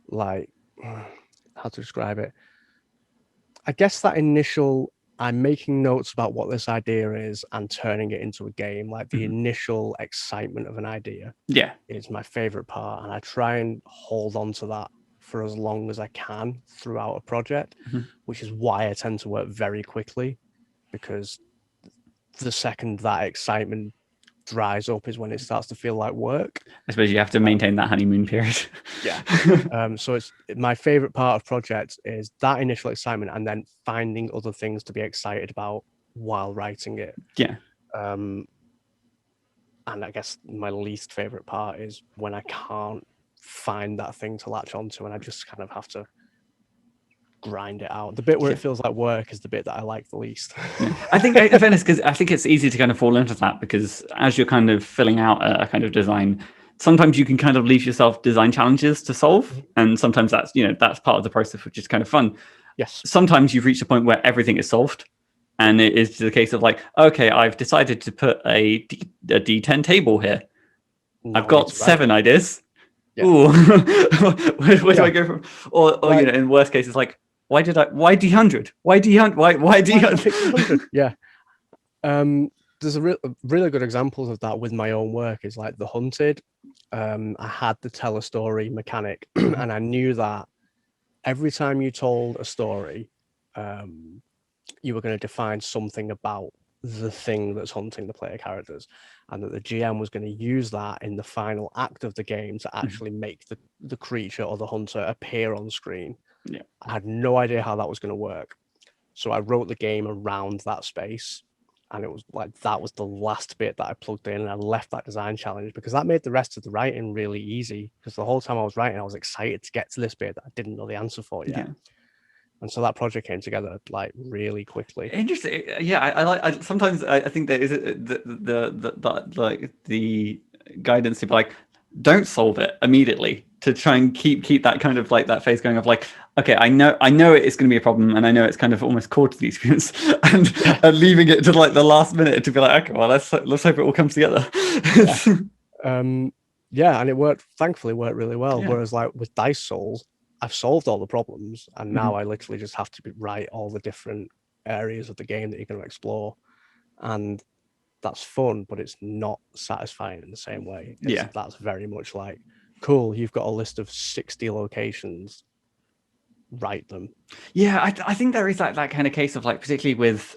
like, how to describe it? I guess that initial, I'm making notes about what this idea is and turning it into a game, like the initial excitement of an idea. Yeah. Is my favorite part, and I try and hold on to that for as long as I can throughout a project, which is why I tend to work very quickly, because the second that excitement dries up is when it starts to feel like work. I suppose you have to maintain that honeymoon period. Yeah. So it's my favorite part of projects is that initial excitement and then finding other things to be excited about while writing it. Yeah. And I guess my least favorite part is when I can't find that thing to latch onto and I just kind of have to grind it out. The bit where it feels like work is the bit that I like the least. I think, in fairness, because I think it's easy to kind of fall into that, because as you're kind of filling out a kind of design, sometimes you can kind of leave yourself design challenges to solve, and sometimes that's that's part of the process, which is kind of fun. Yes. Sometimes you've reached a point where everything is solved, and it is the case of like, okay, I've decided to put a D10 table here. I've got 7 ideas. Yeah. Ooh, where do I go from? Or like, in worst cases, like, why D100? Why D100? Why D100? Yeah. There's a really good examples of that with my own work is like The Hunted. I had the tell a story mechanic and I knew that every time you told a story, you were going to define something about the thing that's hunting the player characters, and that the GM was going to use that in the final act of the game to actually make the creature or the hunter appear on screen. Yeah. I had no idea how that was going to work. So I wrote the game around that space, and it was like that was the last bit that I plugged in, and I left that design challenge because that made the rest of the writing really easy, because the whole time I was writing, I was excited to get to this bit that I didn't know the answer for yet. Yeah. And so that project came together like really quickly. Interesting. Yeah, I sometimes I think there is the guidance to be like, don't solve it immediately, to try and keep that kind of like that phase going of like, okay, I know it's going to be a problem, and I know it's kind of almost core to the experience, and leaving it to like the last minute to be like, okay, well, let's hope it all comes together. Yeah, and it worked. Thankfully, worked really well. Yeah. Whereas like with Dice Souls, I've solved all the problems, and now I literally just have to write all the different areas of the game that you're going to explore, and that's fun, but it's not satisfying in the same way. That's very much like, cool, you've got a list of 60 locations, write them. Yeah, I think there is that kind of case of like, particularly with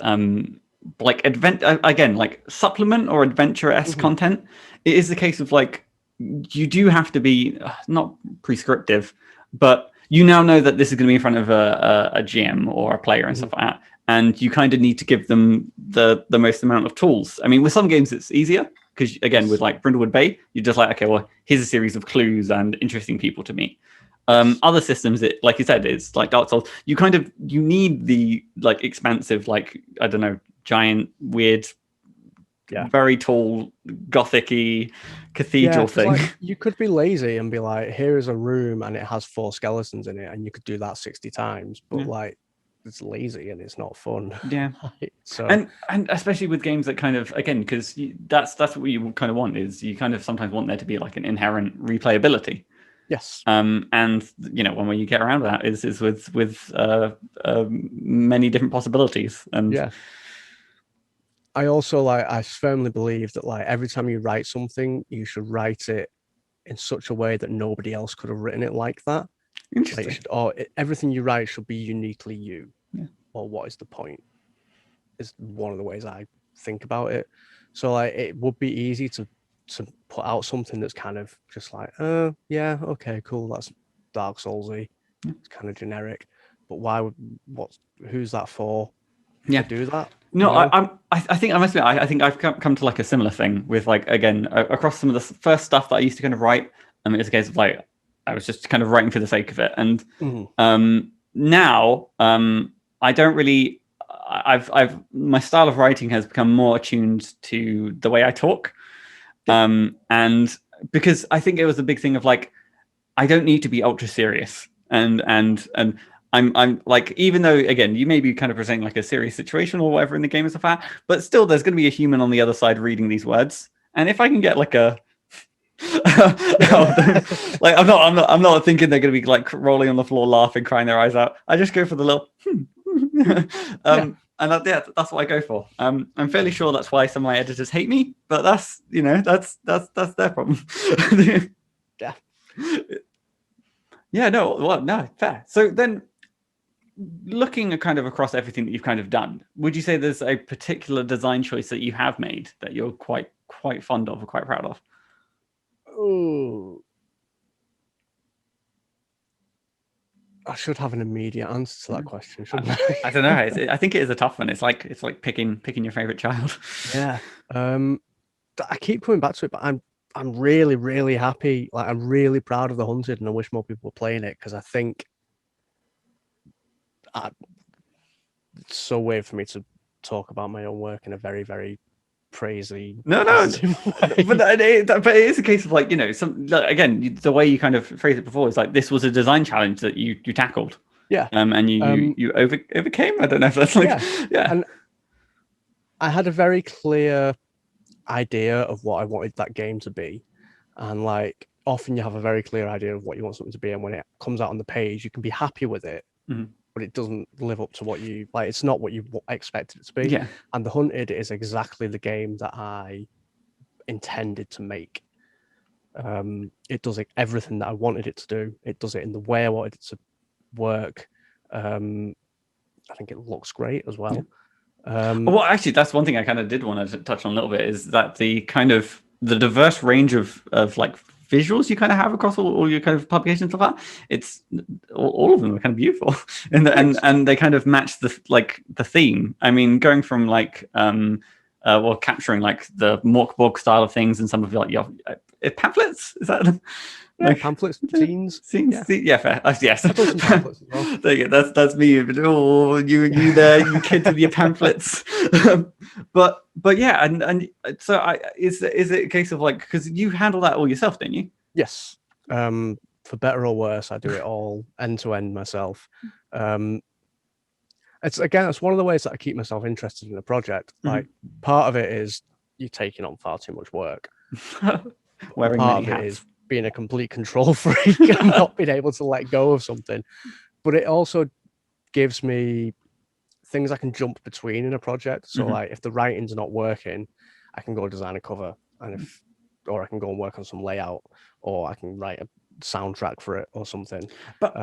like again, like supplement or adventure-esque content. It is the case of like, you do have to be not prescriptive, but you now know that this is going to be in front of a GM or a player and stuff like that, and you kind of need to give them the most amount of tools. I mean, with some games it's easier, because again, with like Brindlewood Bay, you're just like, okay, well, here's a series of clues and interesting people to meet. Other systems, it, like you said, it's like Dark Souls. You need the like expansive, like, I don't know, giant, weird, very tall, gothic-y cathedral thing. Like, you could be lazy and be like, here is a room and it has 4 skeletons in it, and you could do that 60 times, but like, it's lazy and it's not fun. Yeah. So and especially with games that kind of, again, because that's what you kind of want, is you kind of sometimes want there to be like an inherent replayability. Yes. And one way you get around that is with many different possibilities. And I also I firmly believe that like every time you write something, you should write it in such a way that nobody else could have written it like that. Interesting. Everything you write should be uniquely you. Yeah. Or what is the point? Is one of the ways I think about it. So like, it would be easy to to put out something that's kind of just like, yeah, okay, cool, that's Dark Soulsy. It's kind of generic, but who's that for? Yeah. To do that? No, I think I must admit, I think I've come to like a similar thing with like, again, across some of the first stuff that I used to kind of write. It's a case of like, I was just kind of writing for the sake of it. And now I don't really, my style of writing has become more attuned to the way I talk. And because I think it was a big thing of like, I don't need to be ultra serious. And I'm like, even though, again, you may be kind of presenting like a serious situation or whatever in the game and stuff like that, but still there's going to be a human on the other side reading these words. And if I can get like a, like, I'm not thinking they're going to be like rolling on the floor, laughing, crying their eyes out. I just go for the little, and that's what I go for. I'm fairly sure that's why some of my editors hate me, but that's their problem. Yeah. Yeah, no, fair. So then, looking at kind of across everything that you've kind of done, would you say there's a particular design choice that you have made that you're quite fond of or quite proud of? Oh, I should have an immediate answer to that question, shouldn't I? I don't know. I think it is a tough one. It's like picking your favorite child. Yeah. I keep coming back to it, but I'm really, really happy. Like, I'm really proud of The Hunted, and I wish more people were playing it, because I think it's so weird for me to talk about my own work in a very, very praisey. No, but it is a case of like, again, the way you kind of phrased it before is like, this was a design challenge that you tackled. Yeah. And you overcame. I don't know if that's like, yeah. And I had a very clear idea of what I wanted that game to be, and like, often you have a very clear idea of what you want something to be, and when it comes out on the page, you can be happy with it, but it doesn't live up to what you like. It's not what you expected it to be. Yeah. And The Hunted is exactly the game that I intended to make. It does everything that I wanted it to do. It does it in the way I wanted it to work. I think it looks great as well. Well, actually, that's one thing I kind of did want to touch on a little bit, is that the kind of the diverse range of like visuals you kind of have across all your kind of publications and stuff like that. It's all of them are kind of beautiful, and they kind of match the theme. I mean, going from like capturing like the Morkborg style of things, and some of like your pamphlets. Is that? Like, pamphlets, scenes. Yeah, fair. Yes. I've done some pamphlets as well. There you go. That's me. Oh, you there, you kids with your pamphlets. but yeah, and so is it a case of like, because you handle that all yourself, don't you? Yes. For better or worse, I do it all end to end myself. It's one of the ways that I keep myself interested in a project. Like, part of it is you taking on far too much work. Wearing part many of hats. it is being a complete control freak and not being able to let go of something. But it also gives me things I can jump between in a project. So like, if the writing's not working, I can go design a cover, or I can go and work on some layout, or I can write a soundtrack for it or something. But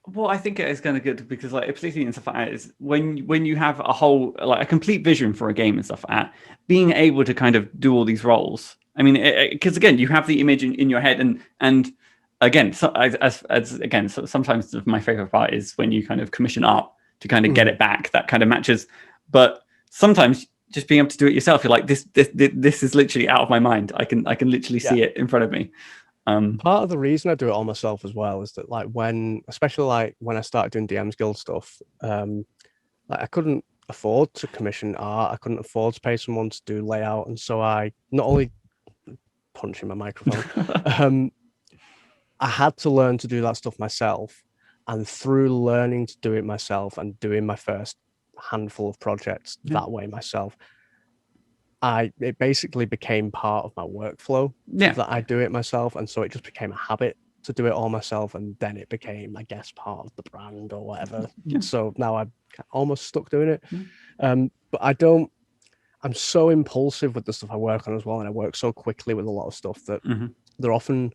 well, I think it is kind of good, because like, particularly in stuff like that, is when you have a whole, like, a complete vision for a game and stuff like that, being able to kind of do all these roles. I mean, because again, you have the image in your head, and again, so sometimes my favorite part is when you kind of commission art to kind of get it back, that kind of matches. But sometimes just being able to do it yourself, you're like, this is literally out of my mind. I can literally see it in front of me. Part of the reason I do it all myself as well is that, like, especially like when I started doing DMsGuild stuff, like, I couldn't afford to commission art. I couldn't afford to pay someone to do layout, and so I not only punching my microphone. I had to learn to do that stuff myself, and through learning to do it myself and doing my first handful of projects that way myself, it basically became part of my workflow that I do it myself, and so it just became a habit to do it all myself, and then it became, I guess, part of the brand or whatever. So now I'm almost stuck doing it. But I'm so impulsive with the stuff I work on as well, and I work so quickly with a lot of stuff that there often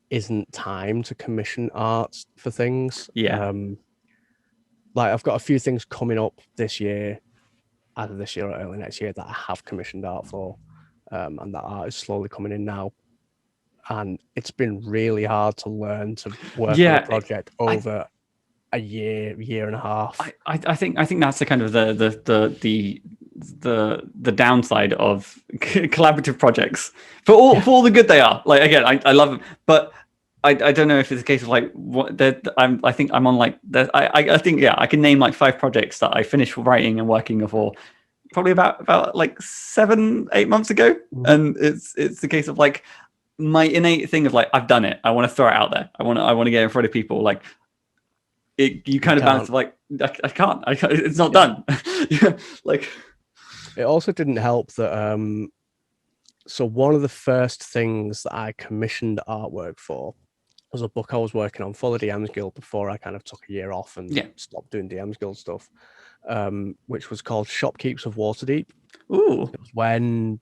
isn't time to commission art for things. Like, I've got a few things coming up this year, either this year or early next year, that I have commissioned art for. and that art is slowly coming in now. And it's been really hard to learn to work on a project over a year and a half. I think that's the kind of the downside of collaborative projects for all the good they are. Like, again, I love them, but I don't know if it's a case of like what I think I'm on like I think I can name like 5 projects that I finished writing and working for probably about like 7-8 months ago, and it's the case of like my innate thing of like I've done it. I want to throw it out there. I want to get in front of people. Like you kind of balance like I can't. It's not done. Like it also didn't help that. So one of the first things that I commissioned artwork for was a book I was working on for the DMsGuild before I kind of took a year off and stopped doing DMsGuild stuff, which was called Shopkeeps of Waterdeep. Ooh. It was when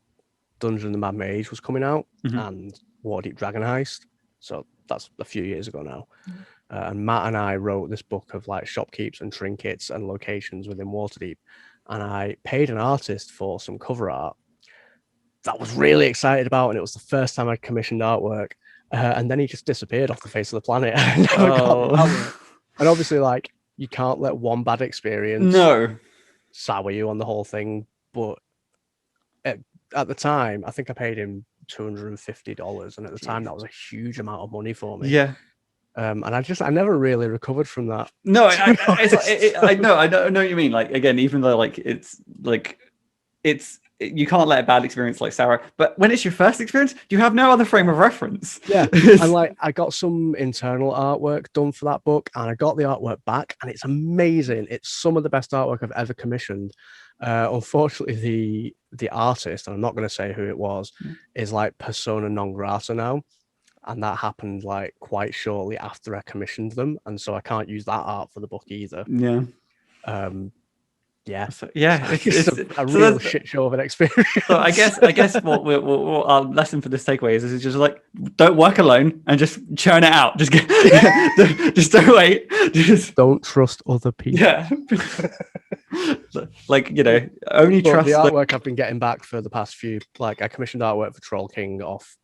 Dungeon of the Mad Mage was coming out and Waterdeep Dragon Heist. So that's a few years ago now. And Matt and I wrote this book of like shopkeeps and trinkets and locations within Waterdeep. And I paid an artist for some cover art that I was really excited about. And it was the first time I'd commissioned artwork. And then he just disappeared off the face of the planet. And obviously, like, you can't let one bad experience sour you on the whole thing. But at the time, I think I paid him $250. And at the time, that was a huge amount of money for me. Yeah. And I never really recovered from that. No, I know what you mean. Like, again, even though like it's you can't let a bad experience like sour, but when it's your first experience, you have no other frame of reference. Yeah, and like I got some internal artwork done for that book, and I got the artwork back, and it's amazing. It's some of the best artwork I've ever commissioned. Unfortunately, the artist, and I'm not going to say who it was, is like persona non grata now. And that happened like quite shortly after I commissioned them, and so I can't use that art for the book either. Yeah. It's a real shit show of an experience. So I guess what our lesson for this takeaway is just like don't work alone and just churn it out. Just just don't wait. Just don't trust other people. Yeah. Like, only trust the artwork I've been getting back for the past few. Like I commissioned artwork for Troll King off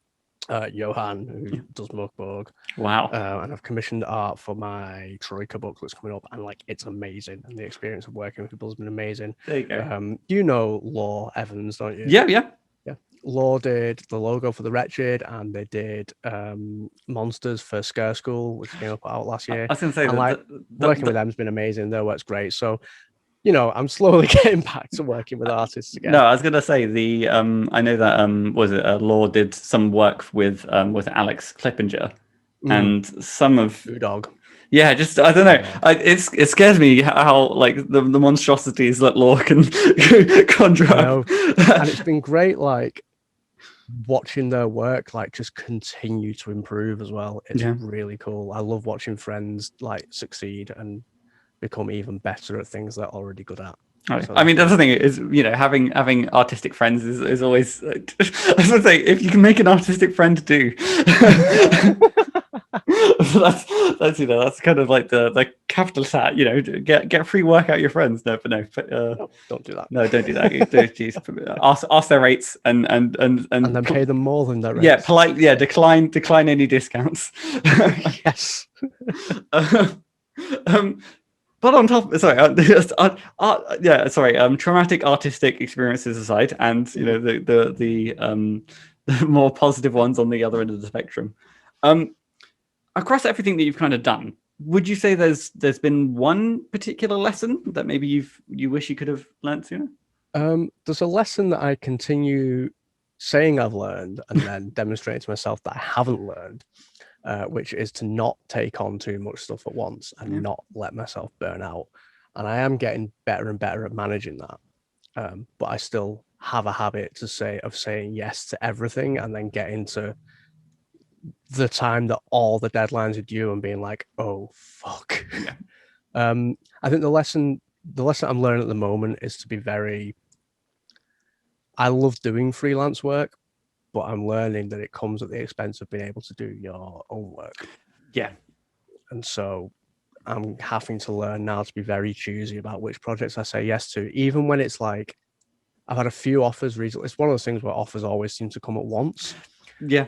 Johan, who does Mugborg. Wow. And I've commissioned art for my Troika book that's coming up, and like it's amazing, and the experience of working with people has been amazing. There you go. You know Law Evans, don't you? Yeah. Law did the logo for the Wretched, and they did monsters for Scare School, which came up out last year. I was going to say working with them has been amazing. Their work's great. So I'm slowly getting back to working with artists again. No, I was going to say I know that Law did some work with Alex Klippinger and some of Dog. Yeah, just I don't know. It scares me how like the monstrosities that Law can conjure up. And it's been great, like watching their work like just continue to improve as well. It's really cool. I love watching friends like succeed and become even better at things they're already good at. So I mean, that's the thing is, having artistic friends is always. I was gonna say, if you can make an artistic friend do, that's kind of like the capitalist hat. Get free work out your friends. No, don't do that. No, don't do that. Jeez, ask their rates and then pay them more than their rates. Yeah, politely. Yeah, decline any discounts. Yes. But on top, traumatic artistic experiences aside, and the more positive ones on the other end of the spectrum, across everything that you've kind of done, would you say there's been one particular lesson that maybe you wish you could have learned sooner? There's a lesson that I continue saying I've learned and then demonstrating to myself that I haven't learned. Which is to not take on too much stuff at once and not let myself burn out. And I am getting better and better at managing that. But I still have a habit of saying yes to everything and then getting to the time that all the deadlines are due and being like, oh, fuck. Yeah. I think the lesson I'm learning at the moment is to be I love doing freelance work, but I'm learning that it comes at the expense of being able to do your own work. Yeah. And so I'm having to learn now to be very choosy about which projects I say yes to, even when it's like I've had a few offers recently. It's one of those things where offers always seem to come at once. Yeah.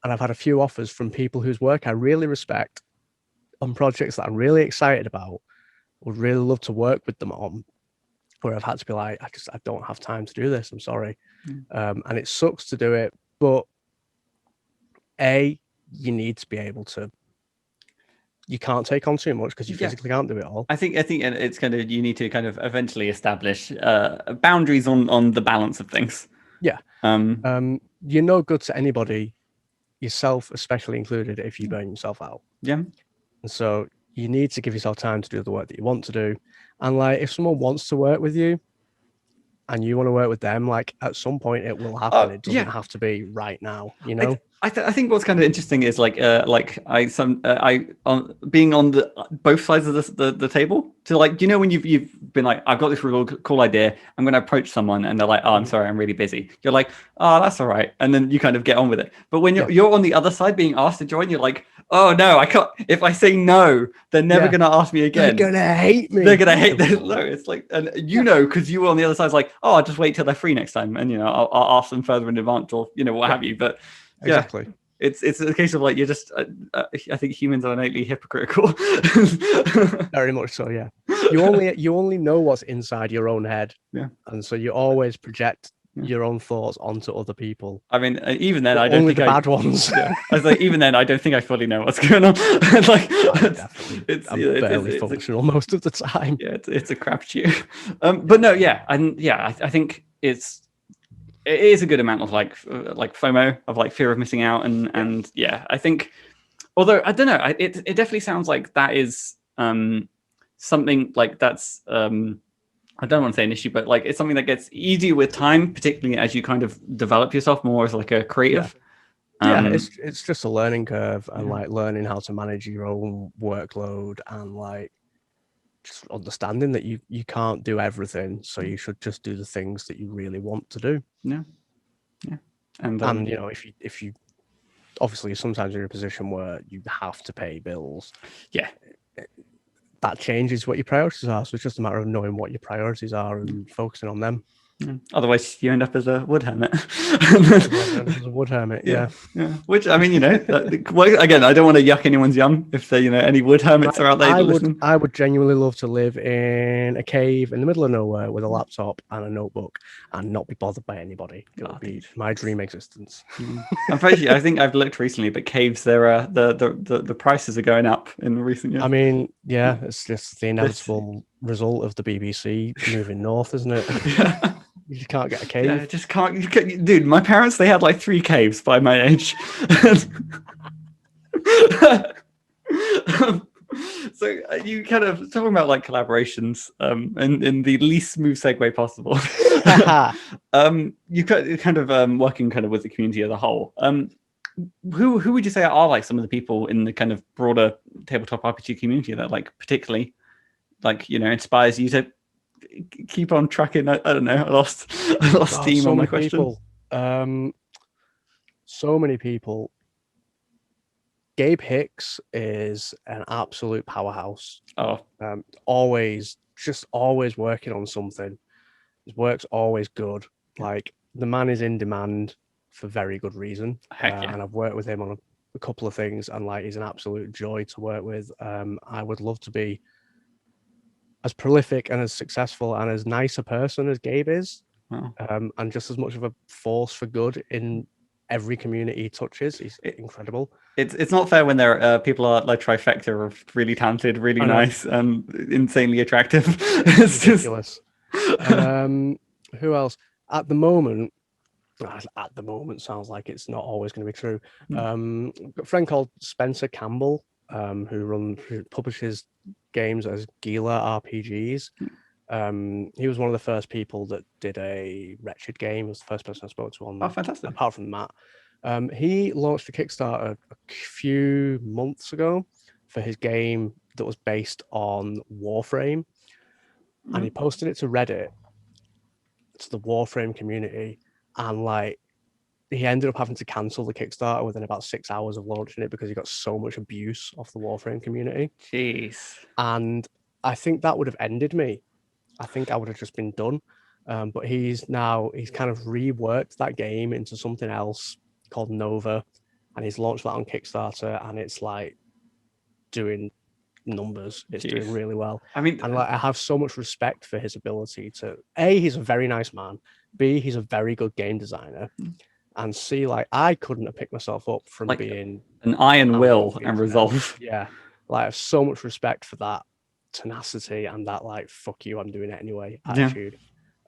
And I've had a few offers from people whose work I really respect on projects that I'm really excited about, would really love to work with them on, where I've had to be like, I don't have time to do this. I'm sorry. And it sucks to do it, but you need to be able to, you can't take on too much because you physically can't do it all. I think it's kind of, you need to kind of eventually establish boundaries on the balance of things. Yeah. You're no good to anybody, yourself especially included, if you burn yourself out. Yeah. And so you need to give yourself time to do the work that you want to do. And like, if someone wants to work with you and you want to work with them, like at some point it will happen. It doesn't have to be right now, you know? I think what's kind of interesting is like being on the both sides of the table, to like, you know, when you've been like, I've got this really cool idea, I'm going to approach someone and they're like, oh, I'm sorry, I'm really busy. You're like, oh, that's all right, and then you kind of get on with it. But when you're on the other side being asked to join, you're like, oh no, I can't. If I say no, they're never going to ask me again. They're going to hate me. They're going to hate this. No, it's like, and you know, because you were on the other side, it's like, oh, I'll just wait till they're free next time, and you know, I'll ask them further in advance, or you know, what have you. But exactly. It's a case of like, you're just I think humans are innately hypocritical. Very much so, yeah. You only know what's inside your own head, and so you always project your own thoughts onto other people. I mean, even then, I don't only think the bad ones. I was like, even then, I don't think I fully know what's going on. Like, I'm barely functional most of the time. Yeah, it's a crapshoot. But no, I think it is a good amount of like FOMO, of like fear of missing out, and I think, although I don't know, it definitely sounds like that is something like that's I don't want to say an issue, but like it's something that gets easier with time, particularly as you kind of develop yourself more as like a creative. It's just a learning curve, and like learning how to manage your own workload, and like just understanding that you can't do everything, so you should just do the things that you really want to do. And you know, if you obviously sometimes you're in a position where you have to pay bills, that changes what your priorities are. So it's just a matter of knowing what your priorities are and focusing on them. Otherwise, you end up as a wood hermit. As a wood hermit, yeah. Which, I mean, you know, again, I don't want to yuck anyone's yum if there, you know, any wood hermits are out there. I would genuinely love to live in a cave in the middle of nowhere with a laptop and a notebook and not be bothered by anybody. It would be my dream existence. Unfortunately, I think I've looked recently, but caves, the prices are going up in recent years. I mean, it's just the inevitable result of the BBC moving north, isn't it? You just can't get a cave. Yeah, just can't. Dude, my parents, they had like 3 caves by my age. So you kind of talking about like collaborations in the least smooth segue possible. You kind of working kind of with the community as a whole. Who would you say are like some of the people in the kind of broader tabletop RPG community that like particularly like, you know, inspires you to keep on tracking? I don't know. I lost steam on my question. So many people. Gabe Hicks is an absolute powerhouse. Always working on something. His work's always good. Like, the man is in demand for very good reason. And I've worked with him on a couple of things, and like, he's an absolute joy to work with. I would love to be as prolific and as successful and as nice a person as Gabe is. And just as much of a force for good in every community he touches. He's incredible. It's not fair when there are people are like trifecta of really talented, really nice, and insanely attractive. It's ridiculous. Who else? At the moment sounds like it's not always going to be true. Got a friend called Spencer Campbell, who publishes games as Gila RPGs. He was one of the first people that did a Wretched game. He was the first person I spoke to on. Oh, fantastic! Apart from Matt, he launched a Kickstarter a few months ago for his game that was based on Warframe, and he posted it to Reddit, to the Warframe community, and like, he ended up having to cancel the Kickstarter within about 6 hours of launching it because he got so much abuse off the Warframe community. Jeez. And I think that would have ended me. I think I would have just been done. But he's kind of reworked that game into something else called Nova, and he's launched that on Kickstarter, and it's like doing numbers. It's doing really well. I mean, and like I have so much respect for his ability to A, he's a very nice man, B, he's a very good game designer, and C, like I couldn't have picked myself up from being an iron will and resolve. Yeah, like I have so much respect for that tenacity and that like fuck you, I'm doing it anyway attitude.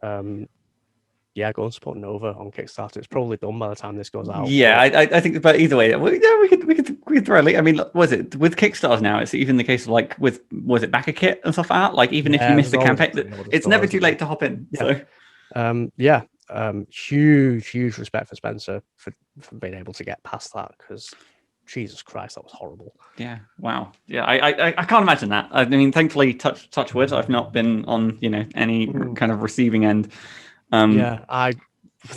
Go and support Nova on Kickstarter. It's probably done by the time this goes out. Yeah, I think, but either way, we could throw a link. I mean, was it with Kickstarter now? It's even the case of like was it back a kit and stuff like that? Like even if you miss the campaign, it's never too late to hop in. Yeah. So huge respect for Spencer for being able to get past that, because Jesus Christ, that was horrible. Yeah. Wow. Yeah. I can't imagine that. I mean, thankfully, touch wood, I've not been on any kind of receiving end. That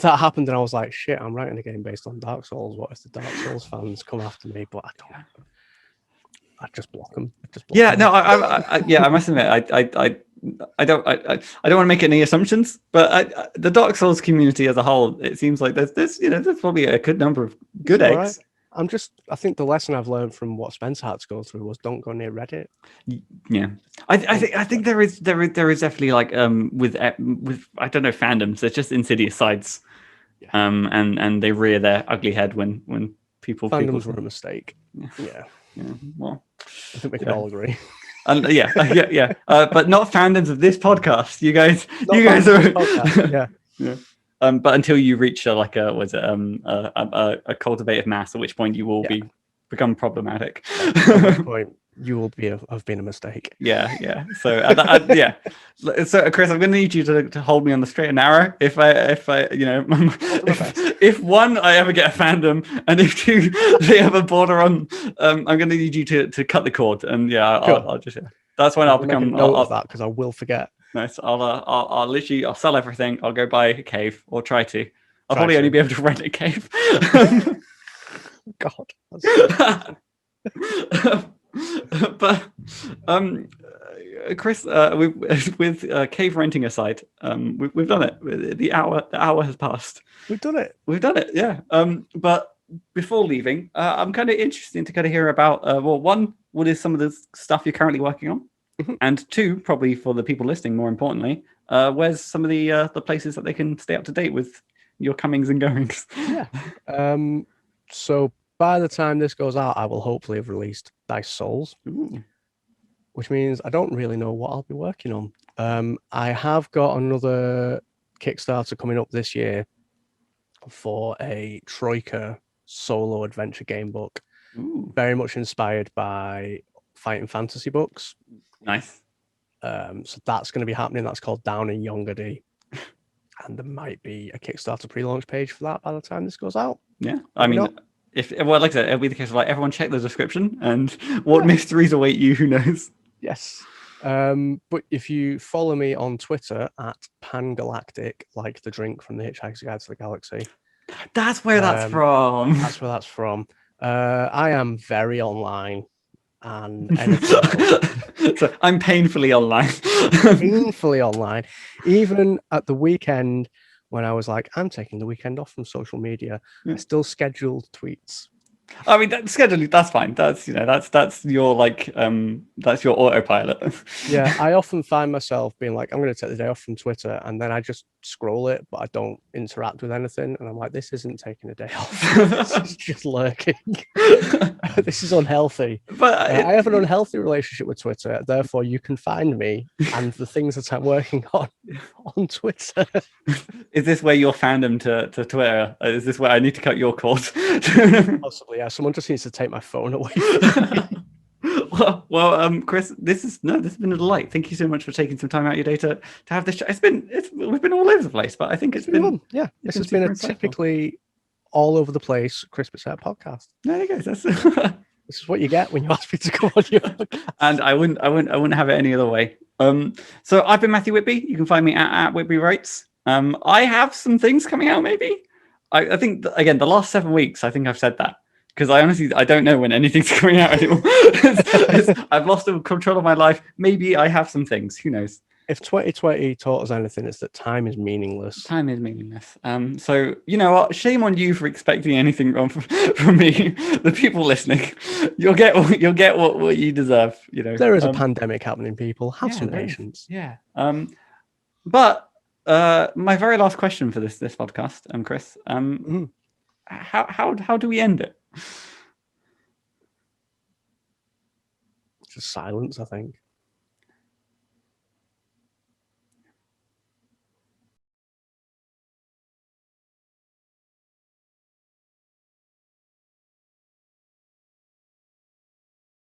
happened, and I was like, shit, I'm writing a game based on Dark Souls. What if the Dark Souls fans come after me? But I don't. I just block them. I must admit, I don't want to make any assumptions, but the Dark Souls community as a whole, it seems like there's probably a good number of good eggs. Right. I think the lesson I've learned from what Spencer had to go through was don't go near Reddit. Yeah, I think there is definitely like with I don't know, fandoms. There's just insidious sides, and they rear their ugly head when people were a mistake. Yeah. Well, I think we can all agree. And but not fandoms of this podcast. You guys are yeah. But until you reach a cultivative mass, at which point you will become problematic. At that point, you will have been a mistake. Yeah. So So Chris, I'm going to need you to hold me on the straight and narrow. If one, I ever get a fandom, and if two, they ever border on, I'm going to need you to cut the cord. And I'll just that's when I'll become note of that, because I will forget. Nice. I'll literally sell everything. I'll go buy a cave, or try to. I'll probably only be able to rent a cave. God. But Chris, with cave renting aside, we've done it. The hour has passed. We've done it. Yeah. But before leaving, I'm kind of interested to kind of hear about one, what is some of the stuff you're currently working on? And two, probably for the people listening, more importantly, where's some of the places that they can stay up to date with your comings and goings? Yeah. So by the time this goes out, I will hopefully have released Dice Souls, which means I don't really know what I'll be working on. I have got another Kickstarter coming up this year for a Troika solo adventure game book, very much inspired by fighting fantasy books. Nice. So that's going to be happening. That's called Down in Yongadi. And there might be a Kickstarter pre-launch page for that by the time this goes out. Yeah. I mean, like I said, it'll be the case of like everyone check the description, and what mysteries await you, who knows? Yes. But if you follow me on Twitter at Pangalactic, like the drink from the Hitchhiker's Guide to the Galaxy. That's where that's from. That's where that's from. I am very online. And so I'm painfully online. Even at the weekend, when I was like, I'm taking the weekend off from social media, I still scheduled tweets. I mean, scheduling, that's fine. That's your that's your autopilot. Yeah, I often find myself being like, I'm going to take the day off from Twitter, and then I just scroll it, but I don't interact with anything, and I'm like, this isn't taking a day off. This is just lurking. This is unhealthy. But I have an unhealthy relationship with Twitter, therefore you can find me and the things that I'm working on Twitter. Is this where your fandom to Twitter? Is this where I need to cut your cord? Possibly, yeah. Someone just needs to take my phone away. Well, Chris, this has been a delight. Thank you so much for taking some time out of your day to have this chat. We've been all over the place, but I think it's been fun. Yeah. This has been a typically all over the place Chris Bissette podcast. There you go. This is what you get when you ask me to come on your podcast. And I wouldn't have it any other way. So I've been Matthew Whitby. You can find me at Whitby Writes. I have some things coming out. Maybe I think again the last 7 weeks. I think I've said that. Because I don't know when anything's coming out anymore. I've lost control of my life. Maybe I have some things. Who knows? If 2020 taught us anything, it's that time is meaningless. Time is meaningless. So you know what? Shame on you for expecting anything wrong from me. The people listening, you'll get what you deserve. You know, There is a pandemic happening, people. Have some there is. patience. Yeah. But my very last question for this podcast, Chris, how do we end it? Just silence, I think.